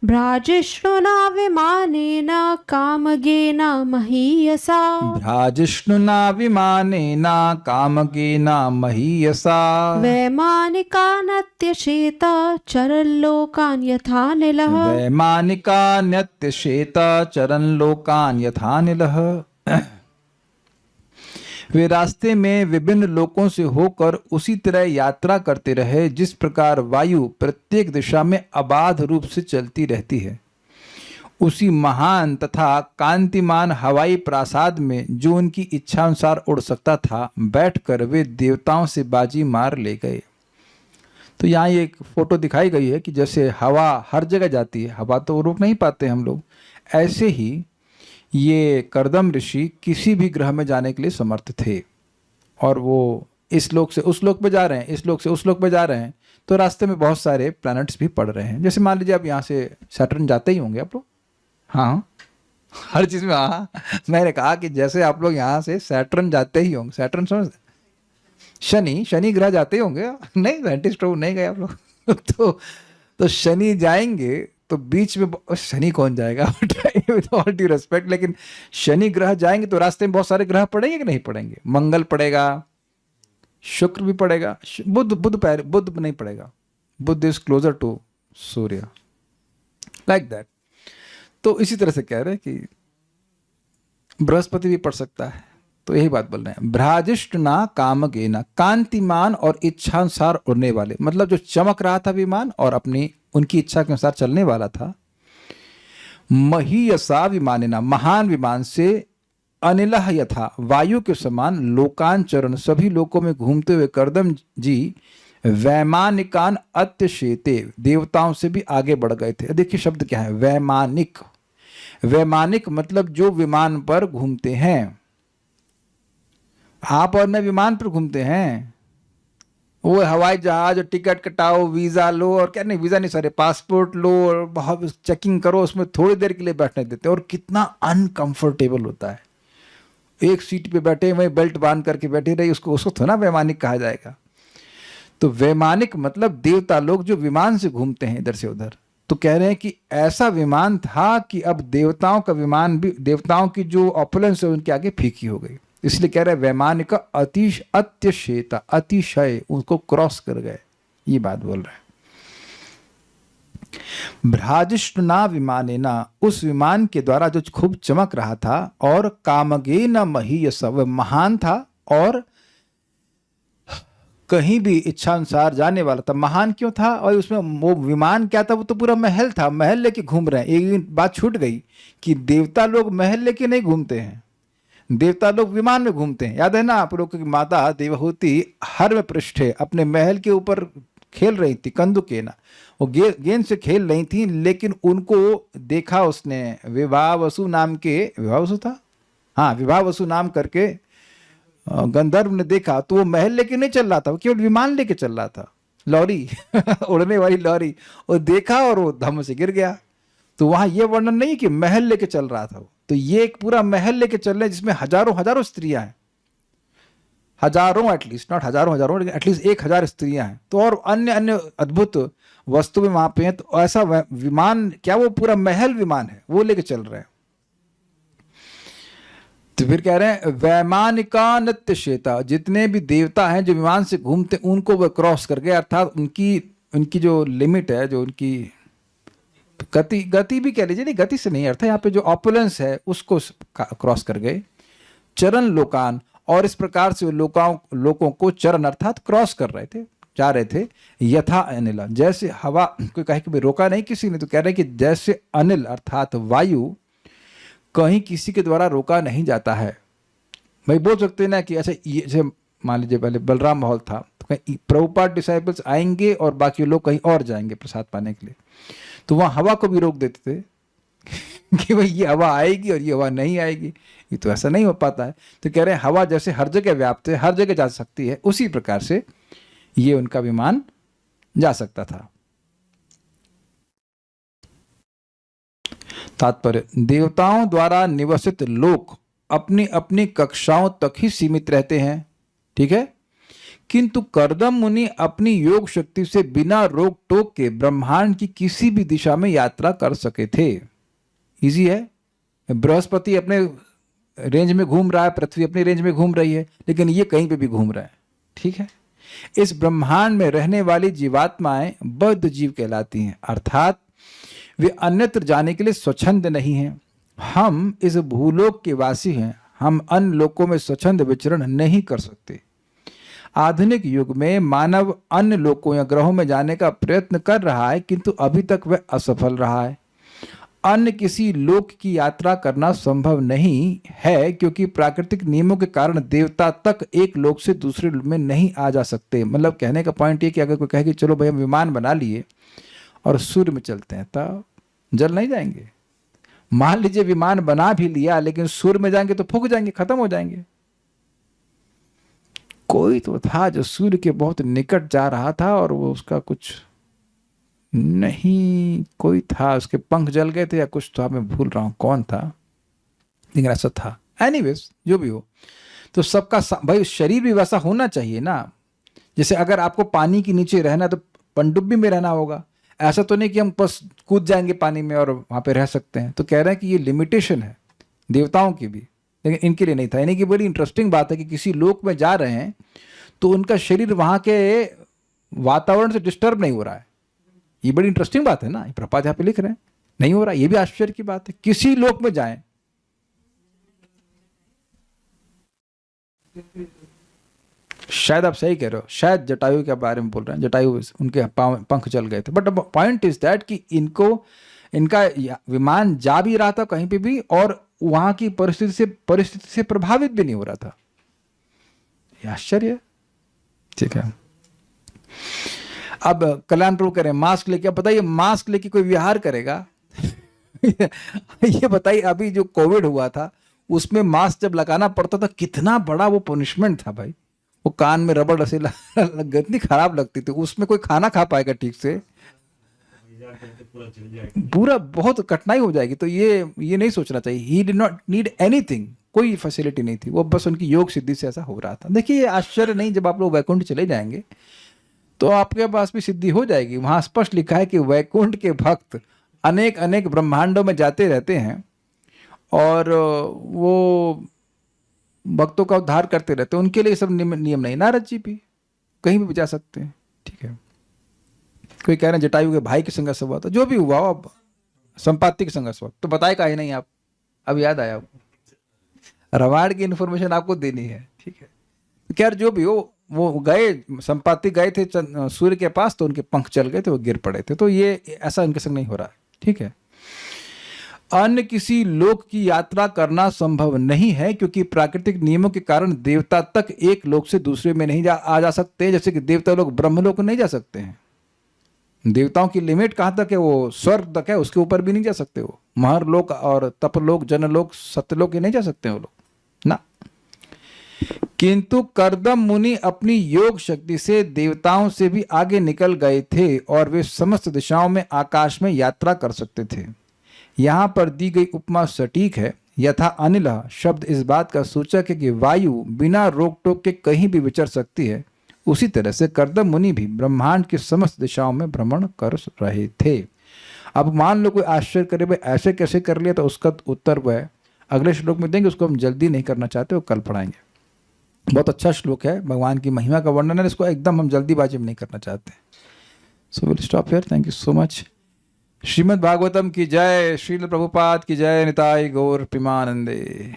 S2: भ्राजिष्णुना विमानेन कामगेन महीयसा,
S1: भ्राजिष्णुना विमानेना कामगेना महीयसा,
S2: वैमानिका नत्यशेत चरल्लोकान् यथा निलः
S1: वैमानिका नत्यशेत चरन लोकान यथानिलः। वे रास्ते में विभिन्न लोकों से होकर उसी तरह यात्रा करते रहे जिस प्रकार वायु प्रत्येक दिशा में अबाध रूप से चलती रहती है। उसी महान तथा कांतिमान हवाई प्रासाद में जो उनकी इच्छा अनुसार उड़ सकता था, बैठकर वे देवताओं से बाजी मार ले गए। तो यहाँ ये एक फोटो दिखाई गई है कि जैसे हवा हर जगह जाती है, हवा तो रोक नहीं पाते हम लोग, ऐसे ही ये कर्दम ऋषि किसी भी ग्रह में जाने के लिए समर्थ थे। और वो इस लोक से उस लोक पे जा रहे हैं, इस लोक से उस लोक पे जा रहे हैं, तो रास्ते में बहुत सारे प्लैनेट्स भी पड़ रहे हैं। जैसे मान लीजिए आप यहाँ से सैटर्न जाते ही होंगे आप लोग, हाँ हर चीज़ में, हाँ मैंने कहा कि जैसे आप लोग यहाँ से सैटर्न जाते ही होंगे, सैटर्न समझ, शनि ग्रह जाते ही होंगे, नहीं साइंटिस्ट हो नहीं गए आप लोग तो शनि जाएंगे तो बीच में, शनि कौन जाएगा विद ऑल ड्यू रेस्पेक्ट, लेकिन शनि ग्रह जाएंगे तो रास्ते में बहुत सारे ग्रह पड़ेंगे कि नहीं पड़ेंगे। मंगल पड़ेगा, शुक्र भी पड़ेगा, बुध नहीं पड़ेगा, Budh is closer to Surya, like that. तो इसी तरह से कह रहे हैं कि बृहस्पति भी पड़ सकता है। तो यही बात बोल रहे हैं, भ्राजिष्णुना कामगेना, कांतिमान और इच्छानुसार उड़ने वाले, मतलब जो चमक रहा था विमान और अपनी उनकी इच्छा के अनुसार चलने वाला था। महीयसा विमानेना, महान विमान से, अनिलः यथा, वायु के समान, लोकांचरण, सभी लोकों में घूमते हुए कर्दम जी वैमानिकान अत्यशेते, देवताओं से भी आगे बढ़ गए थे। देखिए शब्द क्या है, वैमानिक। वैमानिक मतलब जो विमान पर घूमते हैं। आप और मैं विमान पर घूमते हैं, वो हवाई जहाज और टिकट कटाओ, वीज़ा लो, और क्या नहीं, वीज़ा नहीं सॉरी पासपोर्ट लो, और बहुत चेकिंग करो, उसमें थोड़ी देर के लिए बैठने देते हैं, और कितना अनकंफर्टेबल होता है। एक सीट पे बैठे वहीं बेल्ट बांध करके बैठे रही, उसको उसको थोड़ा वैमानिक कहा जाएगा। तो वैमानिक मतलब देवता लोग जो विमान से घूमते हैं इधर से उधर। तो कह रहे हैं कि ऐसा विमान था कि अब देवताओं का विमान भी, देवताओं की जो ऑपुलेंस है उनके आगे फीकी हो गई। इसलिए कह रहे हैं वैमानिक अत्यशेता, अतिशय उसको क्रॉस कर गए, ये बात बोल रहे हैं। भ्राजिष्णुना विमानेना, उस विमान के द्वारा जो खूब चमक रहा था, और कामगेन महीयस, वह महान था और कहीं भी इच्छा अनुसार जाने वाला था। महान क्यों था? और उसमें वो विमान क्या था? वो तो पूरा महल था, महल लेके घूम रहे हैं। एक बात छूट गई कि देवता लोग महल लेके नहीं घूमते हैं, देवता लोग विमान में घूमते हैं। याद है ना आप लोग की माता देवहूति हर में पृष्ठे अपने महल के ऊपर खेल रही थी, कंदुकेना, वो गेंद से खेल रही थी, लेकिन उनको देखा उसने, विवाह वसु नाम के, विवाह वसु था, हाँ विवाह वसु नाम करके गंधर्व ने देखा, तो वो महल लेके नहीं चल रहा था, वो केवल विमान लेके चल रहा था, लॉरी उड़ने वाली लॉरी, और देखा और वो धम से गिर गया। तो वहां ये वर्णन नहीं कि महल लेके चल रहा था वो, तो ये एक पूरा महल लेके चल रहे हैं जिसमें हजारों हजारों स्त्रियां हैं, हजारों, एटलीस्ट नॉट हजारों हजारों, लेकिन एटलीस्ट 1000 स्त्रियां हैं। तो और अन्य अन्य अद्भुत वस्तु भी वहां पे हैं। तो ऐसा विमान क्या, वो पूरा महल विमान है, वो लेके चल रहे हैं। तो फिर कह रहे हैं वैमानिका नत्यशेता, जितने भी देवता हैं जो विमान से घूमते उनको वह क्रॉस कर गए, अर्थात उनकी जो लिमिट है, जो उनकी गति भी कह लीजिए, नहीं गति से नहीं अर्थ है यहाँ पे, जो ऑपुलेंस है उसको क्रॉस कर गए। चरण लोकान, और इस प्रकार से लोगों को चरण अर्थात क्रॉस कर रहे थे, जा रहे थे। यथा अनिल, जैसे हवा, कोई कहे कि रोका नहीं किसी ने, तो कह रहे कि जैसे अनिल अर्थात वायु कहीं किसी के द्वारा रोका नहीं जाता है। भाई बोल सकते हैं ना कि ऐसे, जैसे मान लीजिए पहले बलराम माहौल था, तो कहीं प्रभुपाद डिसाइपल्स आएंगे और बाकी लोग कहीं और जाएंगे प्रसाद पाने के लिए, तो वहाँ हवा को भी रोक देते थे कि भाई ये हवा आएगी और ये हवा नहीं आएगी, ये तो ऐसा नहीं हो पाता है। तो कह रहे हैं हवा जैसे हर जगह व्याप्त है, हर जगह जा सकती है, उसी प्रकार से ये उनका विमान जा सकता था। तात्पर्य, देवताओं द्वारा निवसित लोक अपनी अपनी कक्षाओं तक ही सीमित रहते हैं, ठीक है, किंतु कर्दम मुनि अपनी योग शक्ति से बिना रोक टोक के ब्रह्मांड की किसी भी दिशा में यात्रा कर सके थे। इजी है, बृहस्पति अपने रेंज में घूम रहा है, पृथ्वी अपनी रेंज में घूम रही है, लेकिन ये कहीं पे भी घूम रहा है, ठीक है। इस ब्रह्मांड में रहने वाली जीवात्माएं बद्ध जीव कहलाती हैं, अर्थात वे अन्यत्र जाने के लिए स्वच्छंद नहीं हैं। हम इस भूलोक के वासी हैं, हम अन्य लोकों में स्वच्छंद विचरण नहीं कर सकते। आधुनिक युग में मानव अन्य लोकों या ग्रहों में जाने का प्रयत्न कर रहा है, किंतु अभी तक वह असफल रहा है। अन्य किसी लोक की यात्रा करना संभव नहीं है, क्योंकि प्राकृतिक नियमों के कारण देवता तक एक लोक से दूसरे में नहीं आ जा सकते। मतलब कहने का पॉइंट ये कि अगर कोई कहे कि चलो भाई हम विमान बना लिए और सूर्य में चलते हैं, तब जल नहीं जाएंगे। मान लीजिए विमान बना भी लिया, लेकिन सूर्य में जाएंगे तो फूक जाएंगे, खत्म हो जाएंगे। कोई तो था जो सूर्य के बहुत निकट जा रहा था और वो उसका कुछ नहीं, कोई था उसके पंख जल गए थे या कुछ था, मैं भूल रहा हूं कौन था, लेकिन ऐसा था। एनीवेज जो भी हो, तो सबका भाई शरीर भी वैसा होना चाहिए ना। जैसे अगर आपको पानी के नीचे रहना तो पनडुब्बी में रहना होगा, ऐसा तो नहीं कि हम बस कूद जाएंगे पानी में और वहां पे रह सकते हैं। तो कह रहे हैं कि ये लिमिटेशन है देवताओं की भी, लेकिन इनके लिए नहीं था। यानी कि बड़ी इंटरेस्टिंग बात है कि किसी लोक में जा रहे हैं तो उनका शरीर वहां के वातावरण से डिस्टर्ब नहीं हो रहा है। ये बड़ी इंटरेस्टिंग बात है ना, प्रपात यहाँ पे लिख रहे हैं, नहीं हो रहा, ये भी आश्चर्य की बात है। किसी लोक में जाएं, शायद आप सही कह रहे हो, शायद जटायु के बारे में बोल रहे हैं, जटायु उनके पंख चल गए थे। बट पॉइंट इज दैट कि इनका विमान जा भी रहा था कहीं पे भी, और वहां की परिस्थिति से प्रभावित भी नहीं हो रहा था। आश्चर्य, ठीक है। अब कल्याण प्रभु कह रहे हैं मास्क लेके, अब बताइए मास्क लेके कोई विहार करेगा? ये बताइए, अभी जो कोविड हुआ था उसमें मास्क जब लगाना पड़ता था, कितना बड़ा वो पनिशमेंट था भाई। वो कान में रबड़ रस्सी इतनी खराब लगती थी, उसमें कोई खाना खा पाएगा ठीक से? पूरा बहुत कठिनाई हो जाएगी। तो ये नहीं सोचना चाहिए। He did not need anything, कोई फैसिलिटी नहीं थी, वो बस उनकी योग सिद्धि से ऐसा हो रहा था। देखिए ये आश्चर्य नहीं, जब आप लोग वैकुंठ चले जाएंगे तो आपके पास भी सिद्धि हो जाएगी। वहां स्पष्ट लिखा है कि वैकुंठ के भक्त अनेक अनेक ब्रह्मांडों में जाते रहते हैं और वो भक्तों का उद्धार करते रहते हैं। उनके लिए सब नियम नहीं। नारद जी भी कहीं भी जा सकते हैं, ठीक है। कोई कह रहे हैं जटायु के भाई के संघर्ष हुआ, तो जो भी हुआ हो, अब संपाति के संघर्ष हुआ तो बताए का ही नहीं आप, अब याद आया आपको, रामायण की इन्फॉर्मेशन आपको देनी है, ठीक है। खैर जो भी हो, वो गए, संपाति गए थे सूर्य के पास, तो उनके पंख चल गए थे, वो गिर पड़े थे। तो ये ऐसा उनके संग नहीं हो रहा है, ठीक है। अन्य किसी लोक की यात्रा करना संभव नहीं है, क्योंकि प्राकृतिक नियमों के कारण देवता तक एक लोक से दूसरे में नहीं आ जा सकते। जैसे कि देवता लोग ब्रह्मलोक नहीं जा सकते हैं। देवताओं की लिमिट कहाँ तक है? वो स्वर्ग तक है, उसके ऊपर भी नहीं जा सकते। वो महरलोक और तपलोक, जनलोक, सत्यलोक, ये नहीं जा सकते वो लोग ना। किंतु कर्दम मुनि अपनी योग शक्ति से देवताओं से भी आगे निकल गए थे और वे समस्त दिशाओं में आकाश में यात्रा कर सकते थे। यहाँ पर दी गई उपमा सटीक है। यथा अनिल शब्द इस बात का सूचक है कि वायु बिना रोक टोक के कहीं भी विचर सकती है, उसी तरह से कर्दम मुनि भी ब्रह्मांड की समस्त दिशाओं में भ्रमण कर रहे थे। अब मान लो कोई आश्चर्य करे, भाई ऐसे कैसे कर लिया, तो उसका उत्तर वह अगले श्लोक में देंगे। उसको हम जल्दी नहीं करना चाहते, वो कल पढ़ाएंगे। बहुत अच्छा श्लोक है, भगवान की महिमा का वर्णन है, इसको एकदम हम जल्दीबाजी में नहीं करना चाहते। So will stop here. Thank you so much. Shrimad Bhagavatam की जय, श्रील प्रभुपाद की जय, निताई गौर प्रेमानंदे।